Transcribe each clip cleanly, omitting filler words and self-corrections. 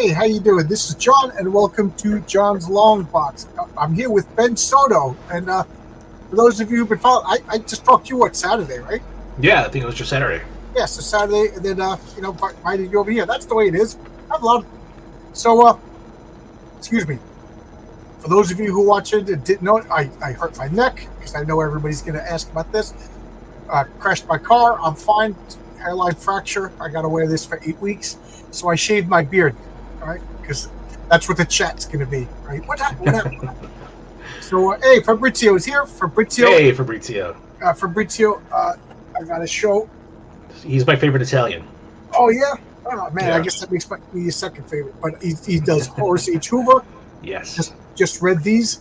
Hey, how you doing? This is John, and welcome to John's Longbox. I'm here with Ben Soto, and for those of you who've been following, I just talked to you, Saturday, right? Yeah, I think it was just Saturday. Yeah, so Saturday, and then, invited you over here. That's the way it is. I have a lot of... So, excuse me. For those of you who watch it and didn't know it, I hurt my neck, because I know everybody's going to ask about this. Crashed my car. I'm fine. Hairline fracture. I got to wear this for 8 weeks. So I shaved my beard, all right? Because that's what the chat's going to be, right? What happened? So, hey, Fabrizio is here. Fabrizio. Hey, Fabrizio. Fabrizio, I got a show. He's my favorite Italian. Oh, yeah? Oh, man, Yeah. I guess that makes me his second favorite. But he does Horace H. Hoover. Yes. Just read these.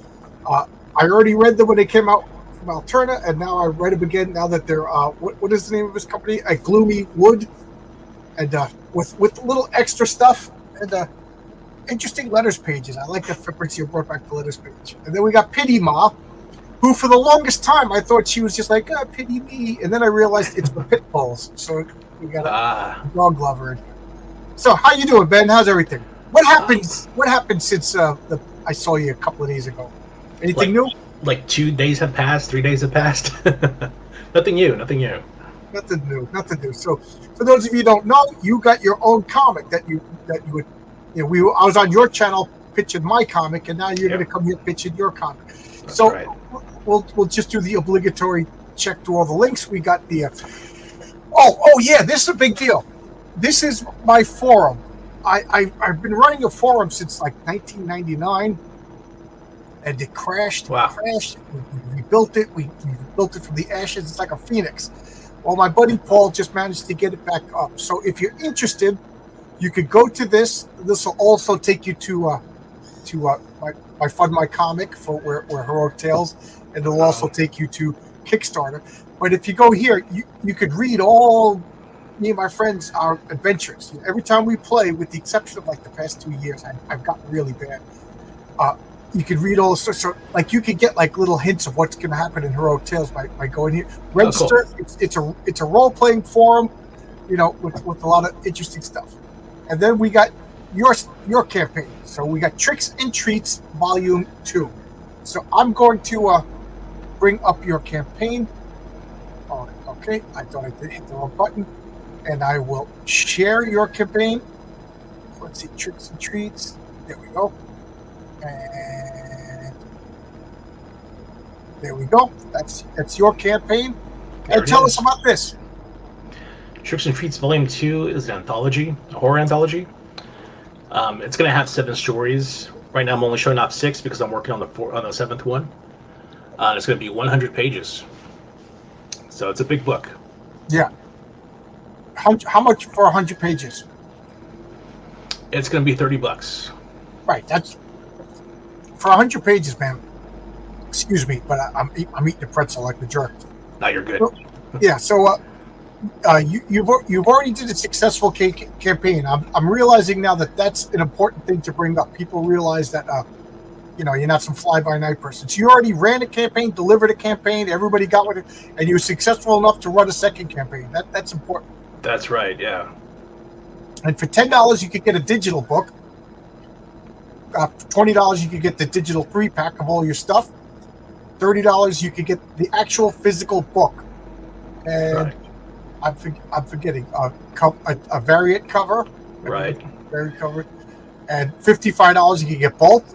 I already read them when they came out from Alterna, and now I read them again now that they're, what is the name of his company? Gloomy Wood. And with little extra stuff and interesting letters pages. I like that Fabrizio brought back the letters page. And then we got Pity Ma, who for the longest time I thought she was just like, pity me. And then I realized it's the pit bulls. So we got a dog lover. So how you doing, Ben? How's everything? What happened since I saw you a couple of days ago? Anything new? Like 2 days have passed, 3 days have passed. Nothing new. Nothing new. So, for those of you who don't know, you got your own comic that you would, I was on your channel pitching my comic, and now you're going to come here pitching your comic. That's so, right. we'll just do the obligatory check through all the links. We got the. Oh yeah, this is a big deal. This is my forum. I've been running a forum since like 1999, and it crashed. Wow. We built it. We built it from the ashes. It's like a phoenix. Well, my buddy Paul just managed to get it back up. So if you're interested, you could go to this. This will also take you to my Fund My Comic for where Heroic Tales, and it'll also take you to Kickstarter. But if you go here, you could read all me and my friends our adventures. Every time we play, with the exception of like the past 2 years, I've gotten really bad. You could read all the sorts of, like, you could get like little hints of what's going to happen in Heroic Tales by going here. Register. Cool. It's a role playing forum, with a lot of interesting stuff. And then we got your campaign. So we got Tricks and Treats Volume 2. So I'm going to bring up your campaign. Oh, okay. I thought I did hit the wrong button, and I will share your campaign. Let's see, Tricks and Treats. There we go. And there we go. That's your campaign. And tell us about this. Tricks and Treats Volume 2 is an anthology, a horror anthology. It's going to have 7 stories. Right now I'm only showing off 6 because I'm working on the 7th one. It's going to be 100 pages. So it's a big book. Yeah. How much for 100 pages? It's going to be $30. Right. That's for 100 pages, man. Excuse me, but I'm eating a pretzel like the jerk. Now you're good. Yeah. So you've already did a successful campaign. I'm realizing now that that's an important thing to bring up. People realize that you're not some fly-by-night person. So you already ran a campaign, delivered a campaign, everybody got with it, and you were successful enough to run a second campaign. That's important. That's right. Yeah. And for $10, you could get a digital book. For $20, you could get the digital 3-pack of all your stuff. $30, you could get the actual physical book. And right. I'm forgetting a variant cover. Right. Variant cover. And $55, you can get both.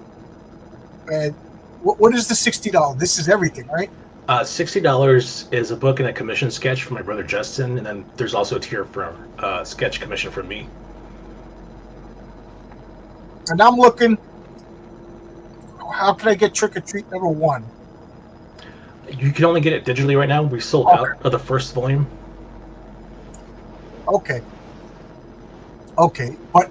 And what is the $60? This is everything, right? $60 is a book and a commission sketch from my brother Justin, and then there's also a tier for sketch commission from me. And I'm looking. How can I get Trick or Treat number 1? You can only get it digitally right now. We sold out of the first volume. Okay, but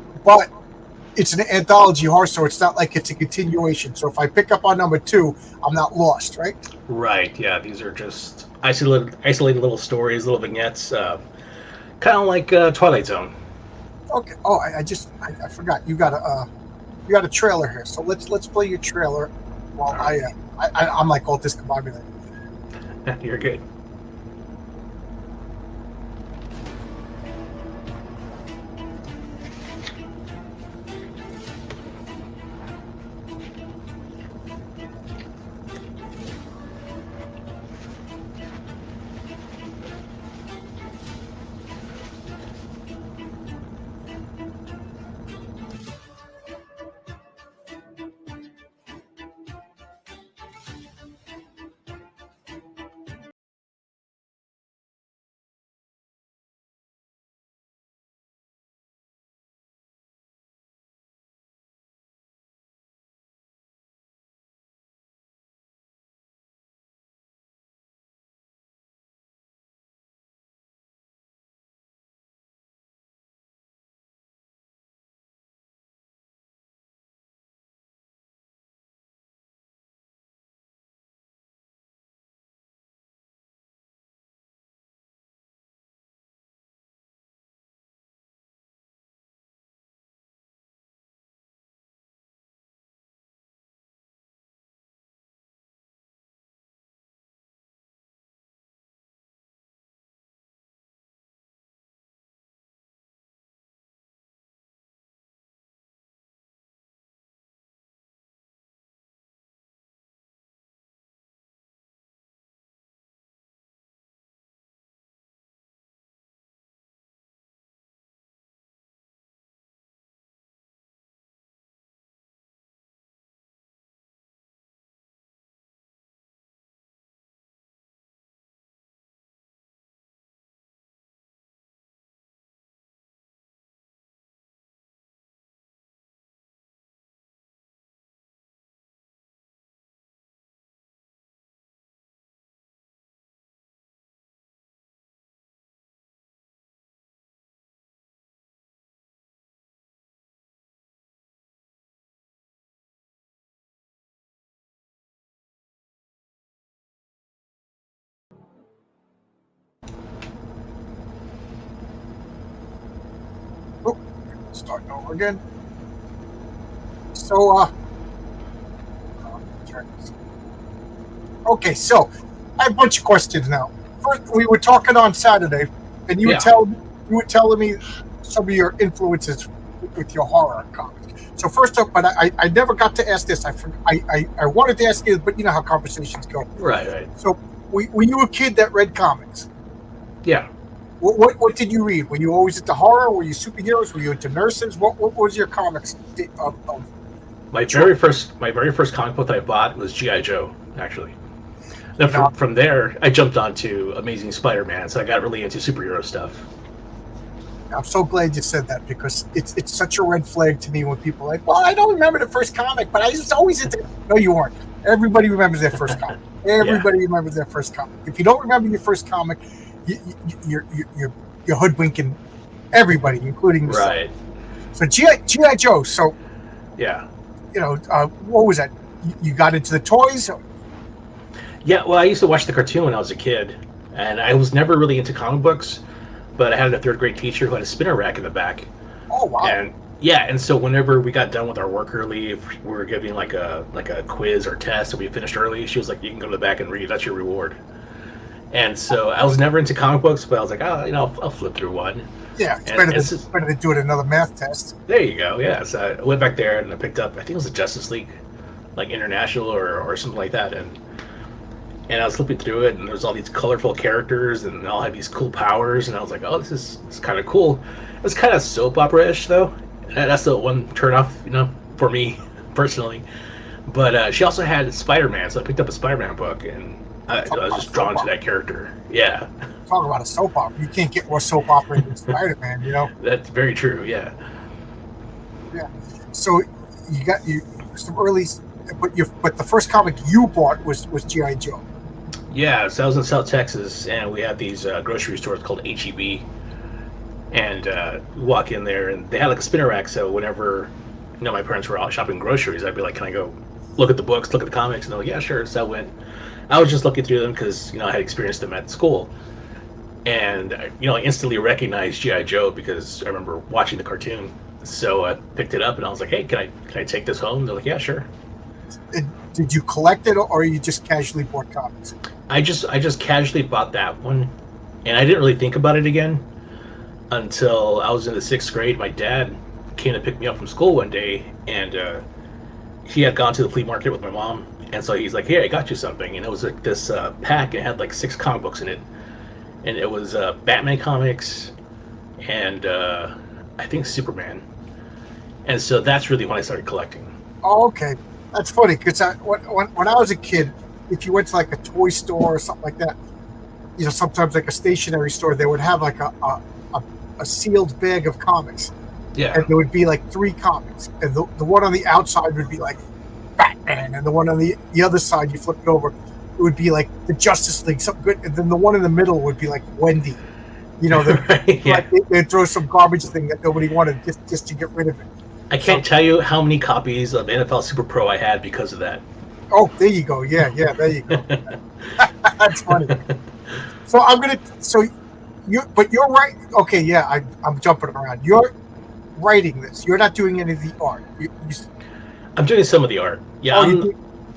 it's an anthology horror, so it's not like it's a continuation. So if I pick up on number 2, I'm not lost, right? Right. Yeah. These are just isolated little stories, little vignettes, kind of like Twilight Zone. Okay. Oh, I forgot. You got a trailer here, so let's play your trailer while I'm like all discombobulated. You're good. Starting over again. So, okay, so I have a bunch of questions now. First, we were talking on Saturday, and you were telling me some of your influences with your horror comics. So first up, but I never got to ask this. I wanted to ask you, but you know how conversations go. Right. So, were you a kid that read comics? Yeah. What did you read? Were you always into horror? Were you superheroes? Were you into nurses? What was your comics? My very first comic book that I bought was G.I. Joe, actually. Then from there, I jumped onto Amazing Spider-Man, so I got really into superhero stuff. I'm so glad you said that, because it's such a red flag to me when people are like, well, I don't remember the first comic, but I was always into... No, you weren't. Everybody remembers their first comic. Everybody remembers their first comic. If you don't remember your first comic, you're hoodwinking everybody, including yourself. Right. So G.I. Joe. So yeah, what was that? You got into the toys? Yeah. Well, I used to watch the cartoon when I was a kid, and I was never really into comic books. But I had a third grade teacher who had a spinner rack in the back. Oh wow! And so whenever we got done with our work early, if we were giving like a quiz or test, and we finished early, she was like, "You can go to the back and read. That's your reward." And so I was never into comic books, but I was like, I'll flip through one. Yeah, it's better to do it another math test. There you go. Yeah, so I went back there and I picked up, I think it was a Justice League, like International or something like that, and I was flipping through it, and there was all these colorful characters, and they all had these cool powers, and I was like, oh, this is kind of cool. It was kind of soap opera-ish, though. That's the one turn-off, for me, personally. But she also had Spider-Man, so I picked up a Spider-Man book, and I was just drawn to that character. Yeah. Talk about a soap opera. You can't get more soap opera than Spider-Man, That's very true, yeah. Yeah. So you got some early, but the first comic you bought was G.I. Joe. Yeah, so I was in South Texas, and we had these grocery stores called H-E-B, and we walk in there, and they had like a spinner rack, so whenever, my parents were out shopping groceries, I'd be like, can I go look at the books, look at the comics? And they're like, yeah, sure. So I was just looking through them because, I had experienced them at school. And, I instantly recognized G.I. Joe because I remember watching the cartoon. So I picked it up, and I was like, hey, can I take this home? They're like, yeah, sure. Did you collect it, or you just casually bought comics? I just casually bought that one, and I didn't really think about it again until I was in the 6th grade. My dad came to pick me up from school one day, and he had gone to the flea market with my mom, and so he's like, hey, I got you something. And it was like this pack, and it had like 6 comic books in it, and it was Batman comics and I think Superman. And so that's really when I started collecting. Oh, okay. That's funny, because when I was a kid, if you went to like a toy store or something like that, sometimes like a stationery store, they would have like a sealed bag of comics. Yeah. And there would be like 3 comics. And the one on the outside would be like Batman, and the one on the other side, you flip it over, it would be like the Justice League, something good. And then the one in the middle would be like Wendy. They'd throw some garbage thing that nobody wanted just to get rid of it. I can't tell you how many copies of NFL Super Pro I had because of that. Oh, there you go. Yeah, there you go. That's funny. But you're right. Okay, yeah, I'm jumping around. You're writing this. You're not doing any of the art. I'm doing some of the art. Yeah,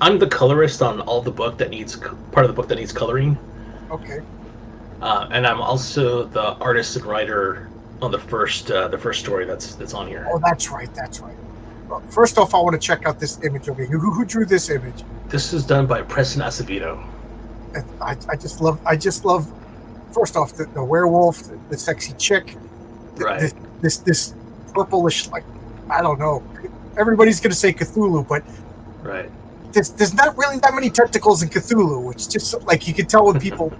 I'm the colorist on all the book that needs part of the book that needs coloring. Okay. And I'm also the artist and writer on the first story that's on here. Oh, that's right. Well, first off, I want to check out this image over here. Who drew this image? This is done by Preston Acevedo. I just love. First off, the werewolf, the sexy chick. Right. This purplish, like, I don't know. Everybody's gonna say Cthulhu, but right. There's not really that many tentacles in Cthulhu. It's just like you can tell when people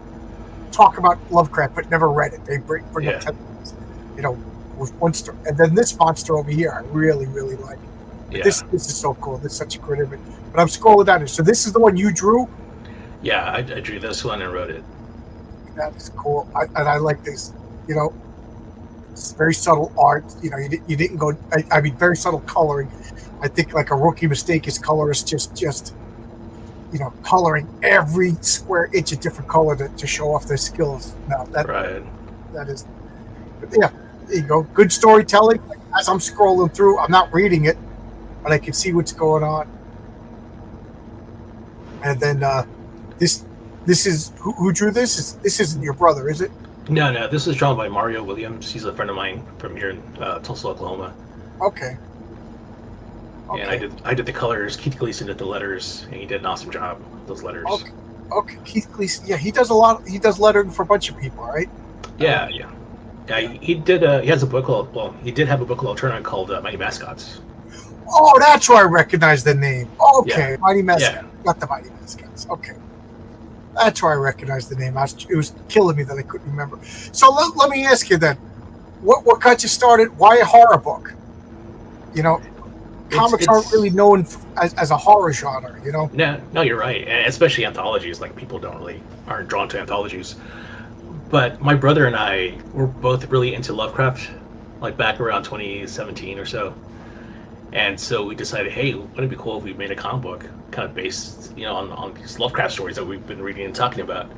talk about Lovecraft but never read it. They bring up tentacles, with one story. And then this monster over here, I really, really like. Yeah. This is so cool. This is such a great image. But I'm scrolling down here. So this is the one you drew? Yeah, I drew this one and wrote it. That is cool. I like this. It's very subtle art. You didn't go. I mean, very subtle coloring. I think like a rookie mistake is colorists just coloring every square inch a different color to show off their skills. Now that is, but yeah, there you go. Good storytelling. as I'm scrolling through, I'm not reading it, but I can see what's going on. And then this is who drew this? This isn't your brother, is it? No. This is drawn by Mario Williams. He's a friend of mine from here in Tulsa, Oklahoma. Okay. And I did the colors. Keith Gleason did the letters, and he did an awesome job with those letters. Okay. Keith Gleason. Yeah, he does a lot. He does lettering for a bunch of people, right? Yeah. He did. He has a book called. Well, he did have a book called Alterna called Mighty Mascots. Oh, that's where I recognize the name. Okay, yeah. Mighty Mascots. Yeah. Not the Mighty Mascots. Okay. That's where I recognize the name. It was killing me that I couldn't remember. So let me ask you then, what got you started? Why a horror book? Comics aren't really known as a horror genre, No, you're right. And especially anthologies. Like, people aren't drawn to anthologies. But my brother and I were both really into Lovecraft, like back around 2017 or so. And so we decided, hey, wouldn't it be cool if we made a comic book kind of based, on these Lovecraft stories that we've been reading and talking about.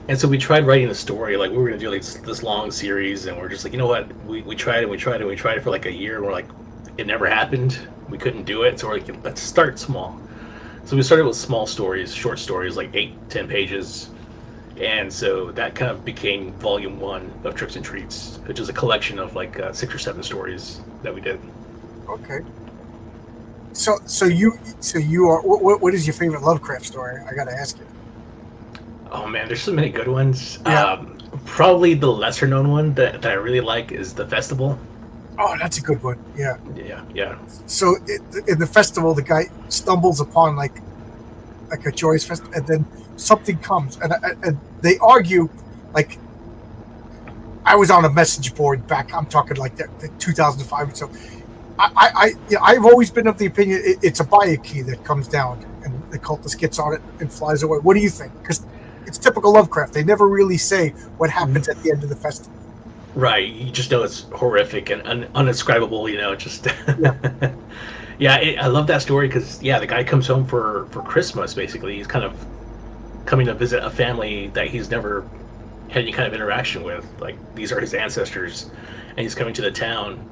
And so we tried writing the story, like we were going to do like this long series, and we're just like, you know what, we tried it for like a year, and we're like, it never happened, we couldn't do it, so we're like, let's start small. So we started with small stories, short stories, like 8-10 pages, and so that kind of became volume 1 of Tricks and Treats, which is a collection of like 6 or 7 stories that we did. Okay. So you are, what is your favorite Lovecraft story? I gotta ask you. Oh man, there's so many good ones. Yeah. Probably the lesser known one that I really like is The Festival. Oh, that's a good one. Yeah. Yeah. So in The Festival, the guy stumbles upon like a joyous festival, and then something comes, and they argue. Like, I was on a message board back. I'm talking like the 2005 or so. I've always been of the opinion it's a Bayaki that comes down and the cultist gets on it and flies away. What do you think? Because it's typical Lovecraft. They never really say what happens at the end of the festival. Right. You just know it's horrific and undescribable, just... Yeah. I love that story because, the guy comes home for Christmas, basically. He's kind of coming to visit a family that he's never had any kind of interaction with. Like, these are his ancestors, and he's coming to the town.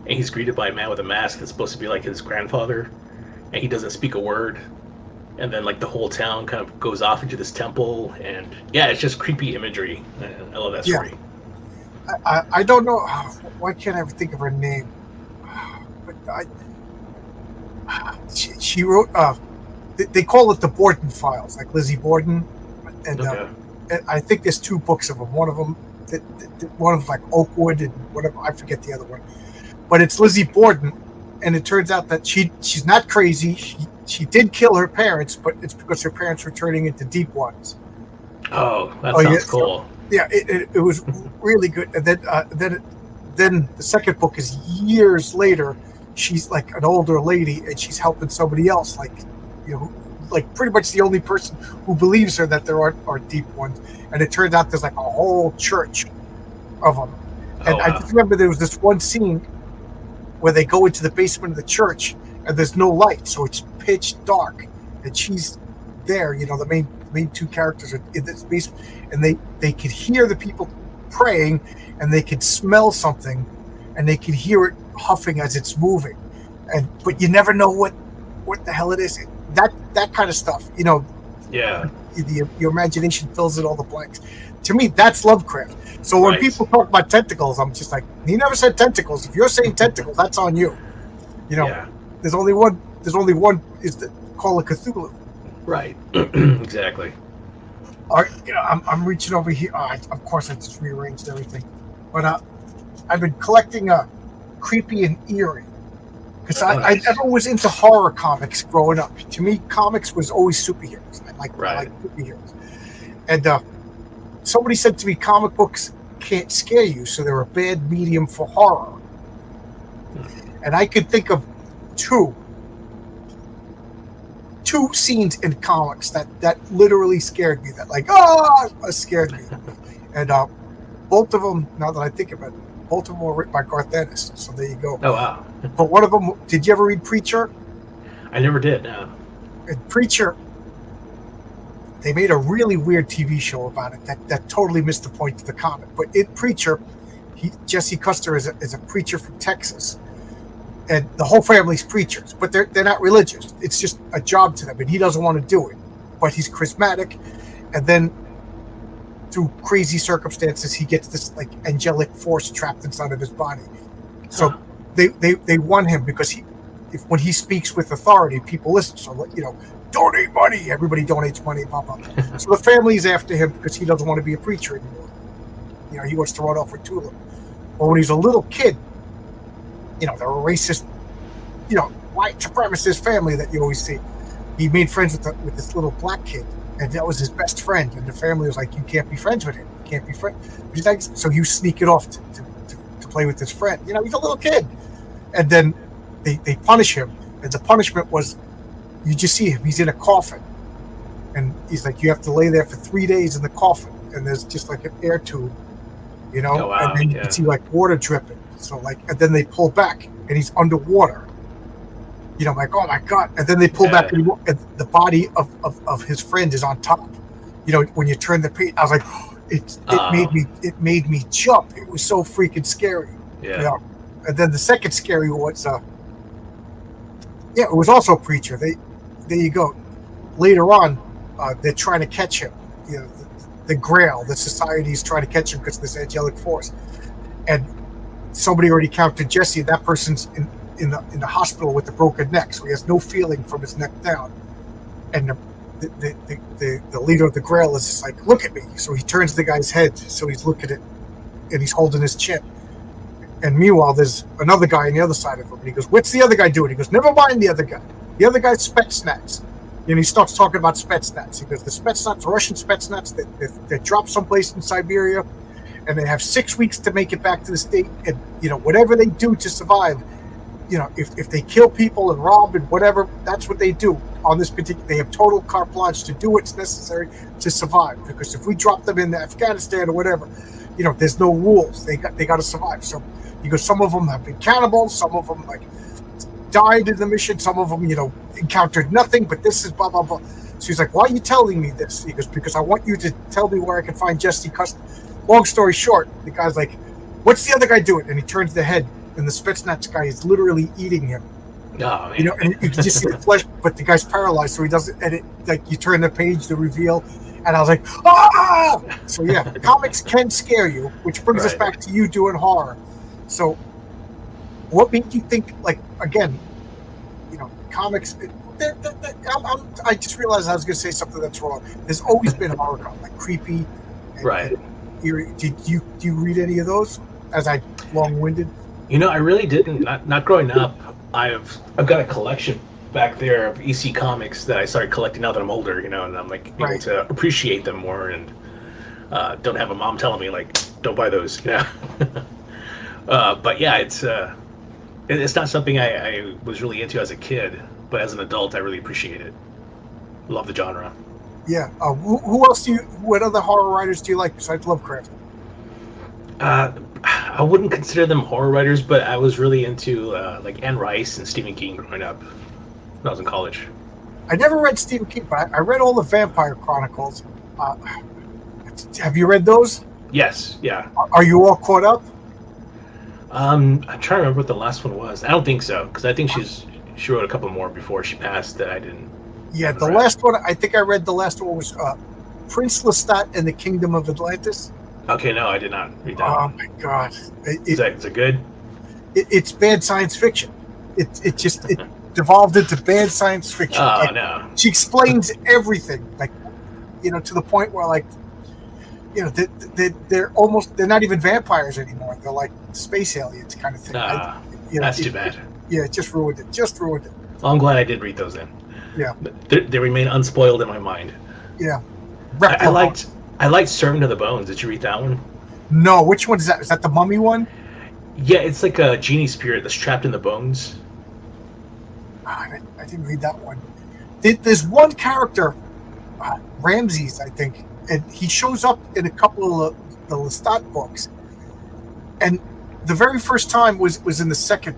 And he's greeted by a man with a mask that's supposed to be like his grandfather, and he doesn't speak a word. And then like the whole town kind of goes off into this temple, and it's just creepy imagery. I love that story. I don't know why can't I ever think of her name, but she wrote. They call it the Borden Files, like Lizzie Borden, and I think there's 2 books of them. One of them, one of like Oakwood and whatever. I forget the other one. But it's Lizzie Borden, and it turns out that she's not crazy. She did kill her parents, but it's because her parents were turning into deep ones. Oh, that sounds cool. So, it was really good. And then the second book is years later. She's like an older lady, and she's helping somebody else, like pretty much the only person who believes her that there are deep ones. And it turns out there's like a whole church of them. And I just remember there was this one scene where they go into the basement of the church and there's no light, so it's pitch dark, and she's there. The main 2 characters are in this basement, and they could hear the people praying, and they could smell something, and they could hear it huffing as it's moving, but you never know what the hell it is. That kind of stuff, Yeah. Your imagination fills in all the blanks. To me, that's Lovecraft. So when people talk about tentacles, I'm just like, he never said tentacles. If you're saying tentacles, that's on you. There's only one. Is the Call of Cthulhu. Right. Exactly. All right. I'm reaching over here. Of course, I just rearranged everything. But I've been collecting creepy and eerie because I never was into horror comics growing up. To me, comics was always superheroes. I like superheroes. And somebody said to me, comic books can't scare you, so they're a bad medium for horror. And I could think of two scenes in comics that literally scared me. That scared me. And both of them, now that I think about it, both of them were written by Garth Ennis. So there you go. Oh wow! But one of them, did you ever read Preacher? I never did. No. And Preacher, they made a really weird TV show about it that totally missed the point of the comic. But in Preacher, Jesse Custer is a preacher from Texas, and the whole family's preachers, but they're not religious. It's just a job to them, and he doesn't want to do it. But he's charismatic, and then through crazy circumstances, he gets this like angelic force trapped inside of his body. So they won him because when he speaks with authority, people listen. So donate money. Everybody donates money. Blah blah. So the family's after him because he doesn't want to be a preacher anymore. He wants to run off with Tulip. But when he's a little kid, they're a racist, white supremacist family that you always see. He made friends with this little black kid, and that was his best friend. And the family was like, "You can't be friends with him. You can't be friends." So he was sneaking off to play with his friend. He's a little kid, and then they punish him, and the punishment was, you just see him. He's in a coffin, and he's like, you have to lay there for 3 days in the coffin, and there's just like an air tube, Oh, wow. and then you can see like water dripping. So and then they pull back, and he's underwater. Like, oh my God. And then they pull back, and the body of his friend is on top. When you turn the page, I was like, it made me jump. It was so freaking scary. Yeah. And then the second scary was, it was also a preacher. There you go. Later on, they're trying to catch him. The Grail, the society's trying to catch him because of this angelic force. And somebody already counted Jesse, and that person's in the hospital with a broken neck, so he has no feeling from his neck down. And the leader of the Grail is just like, look at me. So he turns the guy's head, so he's looking at it, and he's holding his chin. And meanwhile, there's another guy on the other side of him, and he goes, what's the other guy doing? He goes, never mind the other guy. The other guy's Spetsnaz. And he starts talking about Spetsnaz. He goes, the Spetsnaz, Russian Spetsnaz, they're dropped someplace in Siberia, and they have 6 weeks to make it back to the state. And, whatever they do to survive, if they kill people and rob and whatever, that's what they do on this particular. They have total carte blanche to do what's necessary to survive. Because if we drop them in Afghanistan or whatever, there's no rules. They got to survive. So he goes, some of them have been cannibals, some of them died in the mission, some of them encountered nothing, but this is blah blah blah. So he's like, why are you telling me this? He goes, because I want you to tell me where I can find Jesse Custer. Long story short, the guy's like, what's the other guy doing? And he turns the head, and the Spetsnaz guy is literally eating him. Oh, man. And you can just see the flesh, but the guy's paralyzed, so he doesn't. And you turn the page, the reveal, and I was like, ah! So yeah, comics can scare you, which brings us back to you doing horror. So, what made you think, again, comics? I just realized I was going to say something that's wrong. There's always been horror, creepy. Right. Eerie. Do you read any of those? As I long-winded. I really didn't. Not growing up. I've got a collection back there of EC comics that I started collecting now that I'm older. And I'm able to appreciate them more, and don't have a mom telling me don't buy those. But yeah, it's not something I was really into as a kid, but as an adult, I really appreciate it. Love the genre. Yeah. Who else what other horror writers do you like besides Lovecraft? I wouldn't consider them horror writers, but I was really into Anne Rice and Stephen King growing up when I was in college. I never read Stephen King, but I read all the Vampire Chronicles. Have you read those? Yes. Yeah. Are you all caught up? I'm trying to remember what the last one was. I don't think so, because I think she wrote a couple more before she passed that I didn't. Yeah, the last one, I think I read the last one was Prince Lestat and the Kingdom of Atlantis. Okay, no, I did not read that. Oh my God. Is it good? It's bad science fiction. It devolved into bad science fiction. Oh, no. She explains everything, to the point where, they're not even vampires anymore. They're like space aliens kind of thing. That's too bad. It just ruined it. Well, I'm glad I did read those then. Yeah. They remain unspoiled in my mind. Yeah. I liked Servant of the Bones. Did you read that one? No. Which one is that? Is that the mummy one? Yeah, it's like a genie spirit that's trapped in the bones. I didn't read that one. There's one character, Ramses, I think, and he shows up in a couple of the Lestat books. And the very first time was in the second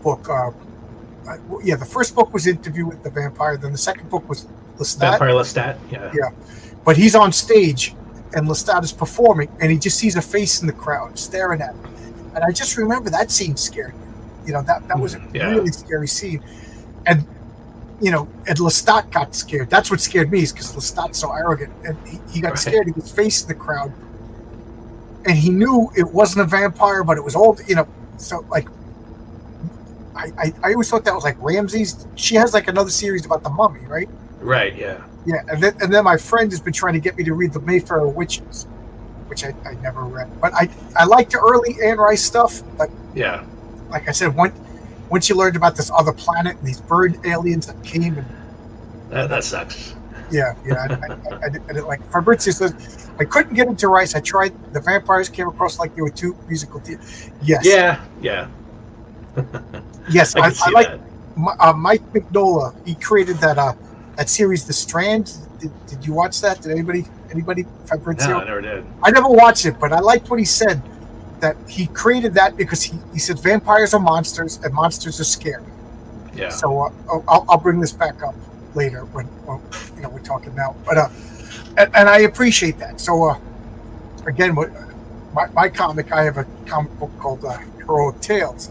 book. The first book was Interview with the Vampire. Then the second book was Lestat. Vampire Lestat, yeah. Yeah. But he's on stage and Lestat is performing, and he just sees a face in the crowd staring at him. And I just remember that scene scared me. You know, that was a really scary scene. And, you know, and Lestat got scared. That's what scared me, is because Lestat's so arrogant. And he got scared of his face in the crowd. And he knew it wasn't a vampire, but it was old, you know. So, like, I always thought that was like Ramsey's. She has like another series about the mummy, right? Right, yeah. Yeah, and then my friend has been trying to get me to read the Mayfair Witches, which I never read. But I like the early Anne Rice stuff. But yeah, like I said, once you learned about this other planet and these bird aliens that came, and that sucks. Yeah. I didn't like. Fabrizio says I couldn't get into Rice. I tried. The vampires came across like they were two musical theaters. Yes. Yeah. Yes, I like Mike Mignola. He created that series, The Strand. Did you watch that? Did anybody? Fabrizio? No, I never did. I never watched it, but I liked what he said. That he created that because he said vampires are monsters and monsters are scary. Yeah. So I'll bring this back up later when you know we're talking now. But and I appreciate that. So again, my comic, I have a comic book called Heroic Tales,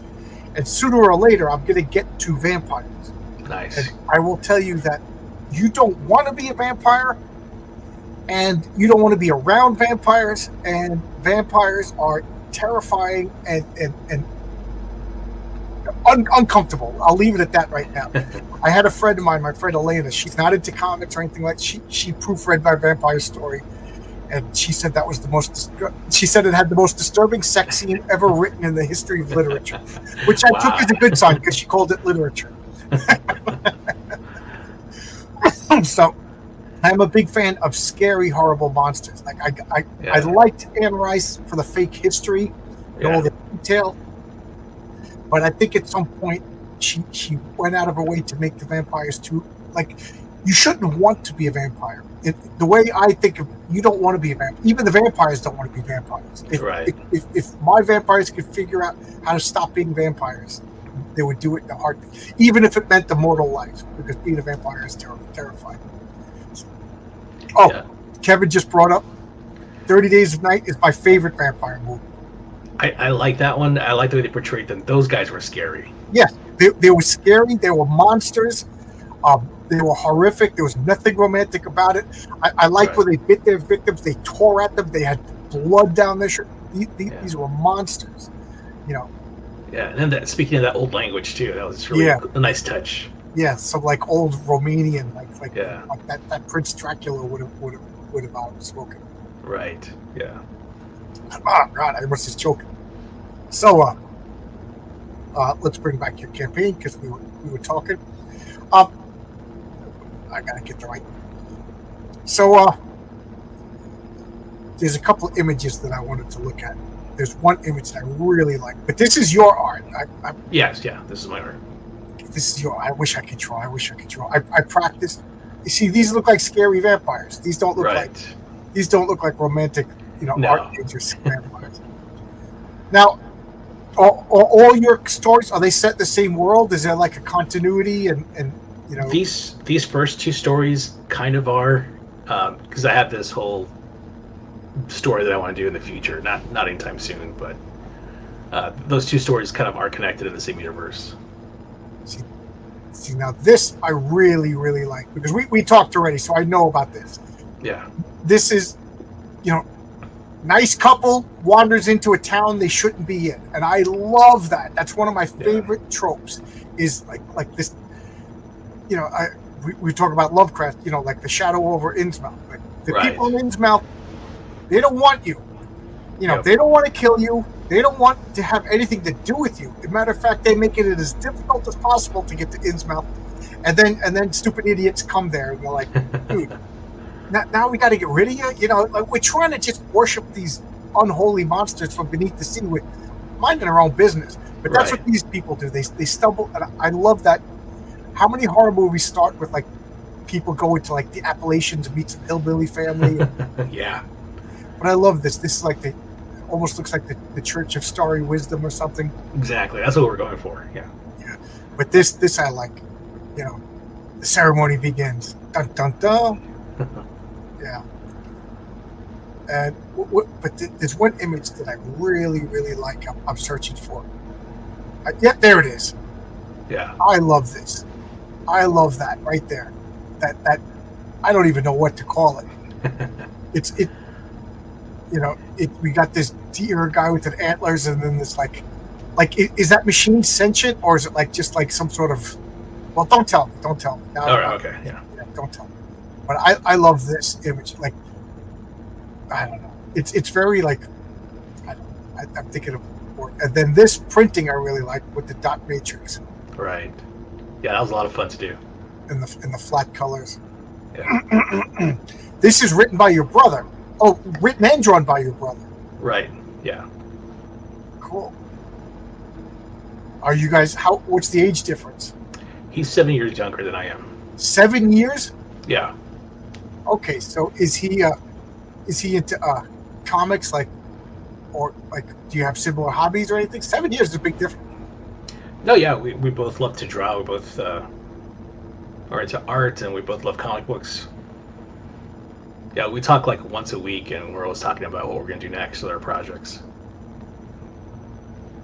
and sooner or later I'm going to get to vampires. Nice. And I will tell you that you don't want to be a vampire, and you don't want to be around vampires, and vampires are terrifying and uncomfortable. I'll leave it at that right now. I had a friend of mine, my friend Elena. She's not into comics or anything like that. She proofread my vampire story, and she said that was she said it had the most disturbing sex scene ever written in the history of literature, which I took as a good sign because she called it literature. So I'm a big fan of scary, horrible monsters. Like I liked Anne Rice for the fake history and all the detail, but I think at some point she went out of her way to make the vampires too. Like, you shouldn't want to be a vampire. The way I think of, you don't want to be a vampire. Even the vampires don't want to be vampires. If my vampires could figure out how to stop being vampires, they would do it in a heartbeat, even if it meant the mortal life, because being a vampire is terrifying. Kevin just brought up 30 Days of Night is my favorite vampire movie. I like that one. I like the way they portrayed them. Those guys were scary. Yes, they were scary. They were monsters. They were horrific. There was nothing romantic about it. I like where they bit their victims. They tore at them. They had blood down their shirt. These were monsters, you know. Yeah, and then speaking of that old language too, that was really a nice touch. Yeah, so like old Romanian, like that Prince Dracula would have spoken. Right. Yeah. Oh God, I was just joking. So, let's bring back your campaign because we were talking. I gotta get the right. So, there's a couple of images that I wanted to look at. There's one image that I really like, but this is your art. Yes, this is my art. This is your. I wish I could draw. I practiced. You see, these look like scary vampires. These don't look like romantic, art pages vampires. Now, all your stories, are they set in the same world? Is there like a continuity and These first two stories kind of are, because I have this whole story that I want to do in the future, not anytime soon, but those two stories kind of are connected in the same universe. See, now this I really, really like, because we talked already, so I know about this. Yeah. This is, nice couple wanders into a town they shouldn't be in, and I love that. That's one of my favorite tropes. Is like this. We talk about Lovecraft. Like the shadow over Innsmouth. Like the people in Innsmouth, they don't want you. They don't want to kill you. They don't want to have anything to do with you. As a matter of fact, they make it as difficult as possible to get to Innsmouth, and then stupid idiots come there and they're like, dude. Now we got to get rid of you. Like we're trying to just worship these unholy monsters from beneath the sea with minding their own business. But that's what these people do. They stumble, and I love that. How many horror movies start with like people going to like the Appalachians and meet some hillbilly family? Yeah. But I love this. This is like almost looks like the Church of Starry Wisdom or something. Exactly. That's what we're going for. Yeah. Yeah. But this I like. The ceremony begins. Dun dun dun. Yeah. And but there's one image that I really, really like. I'm searching for. Yeah, there it is. Yeah. I love this. I love that right there. That I don't even know what to call it. We got this deer guy with the antlers, and then this like is that machine sentient, or is it like just like some sort of? Well, don't tell me. Don't tell me. No, all right. Okay. Yeah. Don't tell me. But I love this image. Like, I don't know. It's very like, I'm thinking of, and then this printing I really like with the dot matrix. Right. Yeah, that was a lot of fun to do. In the flat colors. Yeah. This is written by your brother. Oh, written and drawn by your brother. Right. Yeah. Cool. Are you guys? What's the age difference? He's 7 years younger than I am. 7 years? Yeah. Okay, so is he into comics, like, or like, do you have similar hobbies or anything? 7 years is a big difference. No, yeah, we both love to draw. We both are into art, and we both love comic books. Yeah, we talk like once a week, and we're always talking about what we're going to do next with our projects.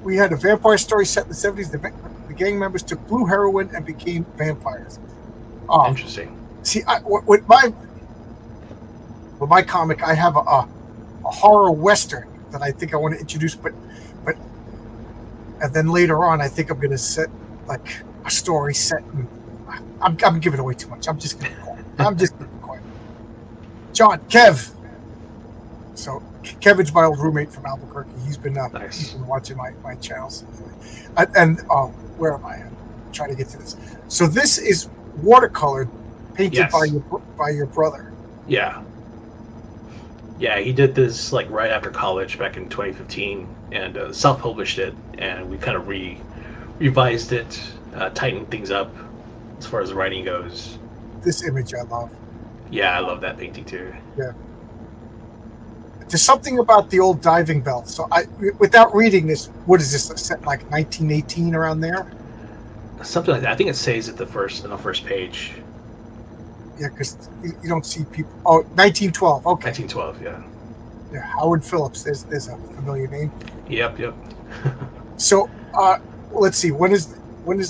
We had a vampire story set in the 70s. The gang members took blue heroin and became vampires. Interesting. See, with my comic, I have a horror western that I think I want to introduce, but and then later on, I think I'm going to set like a story set. I'm giving away too much. I'm just going to be quiet. John, Kev. So Kevin's my old roommate from Albuquerque. He's been watching my channels. And where am I? I'm trying to get to this. So this is watercolor painted by your brother. Yeah. Yeah, he did this like right after college back in 2015, and self-published it, and we kind of revised it, tightened things up as far as the writing goes. This image I love. Yeah, I love that painting too. Yeah. There's something about the old diving bell. So without reading this, what is this set like 1918 around there? Something like that. I think it says it in the first page. Yeah, because you don't see people. Oh, 1912. Okay. 1912. Yeah. Yeah, Howard Phillips. There's a familiar name. Yep. So, let's see. When is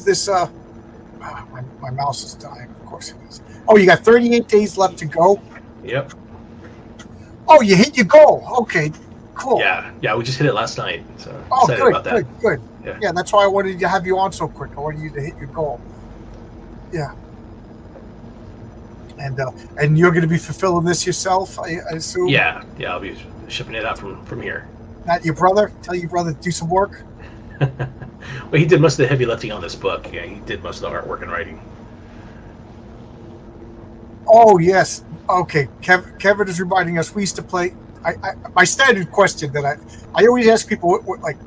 this? My mouse is dying. Of course it is. Oh, you got 38 days left to go. Yep. Oh, you hit your goal. Okay, cool. Yeah. We just hit it last night. So excited about that. Good. Yeah, that's why I wanted to have you on so quick. I wanted you to hit your goal. Yeah. And you're going to be fulfilling this yourself, I assume. Yeah. I'll be shipping it out from here. Not your brother. Tell your brother to do some work. Well, he did most of the heavy lifting on this book. Yeah, he did most of the artwork and writing. Oh yes. Okay. Kevin is reminding us we used to play. My standard question that I always ask people, what like,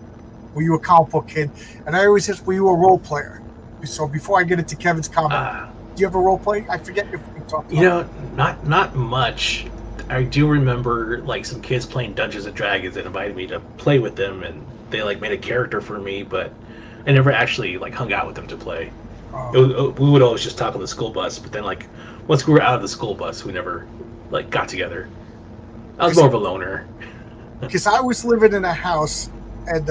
were you a comic book kid? And I always ask, were you a role player? So before I get into Kevin's comment, do you have a role play? I forget if we talked about it. Not much. I do remember like some kids playing Dungeons and Dragons and invited me to play with them, and they like made a character for me, but I never actually like hung out with them to play. We would always just talk on the school bus, but then like once we were out of the school bus, we never like got together. I was more of a loner. Because I was living in a house, and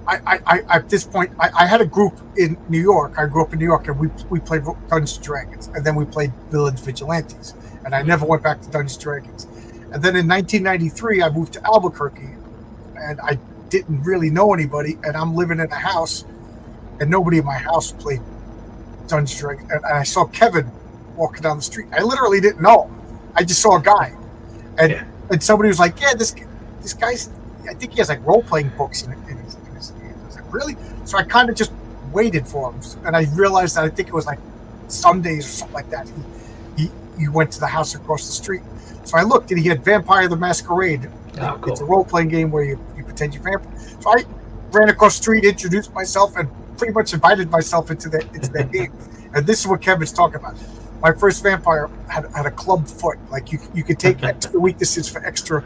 I at this point I had a group in New York. I grew up in New York, and we played Dungeons and Dragons, and then we played Village Vigilantes, and I never went back to Dungeons and Dragons. And then in 1993, I moved to Albuquerque, and I didn't really know anybody, and I'm living in a house, and nobody in my house played Dungeons and Dragons. And I saw Kevin walking down the street. I literally didn't know him. I just saw a guy, and somebody was like, "Yeah, this guy's. I think he has like role playing books in his hands." I was like, "Really?" So I kind of just waited for him, and I realized that I think it was like Sundays or something like that. He went to the house across the street. So I looked, and he had Vampire the Masquerade. Oh, cool. It's a role playing game where you pretend you're vampire. So I ran across the street, introduced myself, and pretty much invited myself into that game. And this is what Kevin's talking about. My first vampire had a club foot. Like you could take extra weaknesses for extra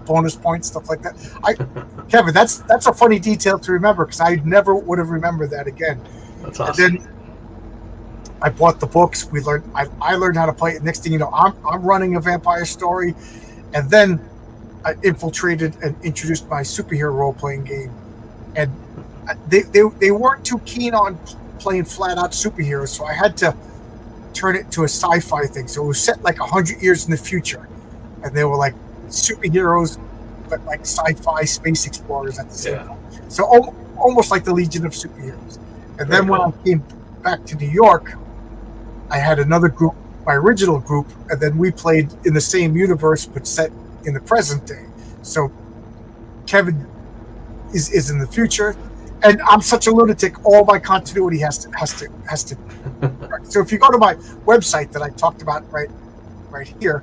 bonus points, stuff like that. Kevin, that's a funny detail to remember, because I never would have remembered that again. That's awesome. I bought the books. We learned. I learned how to play it. Next thing you know, I'm running a vampire story, and then I infiltrated and introduced my superhero role playing game, and they weren't too keen on playing flat out superheroes, so I had to turn it to a sci-fi thing. So it was set like 100 years in the future, and they were like superheroes, but like sci-fi space explorers at the same time. So almost like the Legion of Superheroes. And then when I came back to New York, I had another group, my original group, and then we played in the same universe but set in the present day. So Kevin is in the future, and I'm such a lunatic. All my continuity has to. So if you go to my website that I talked about right here,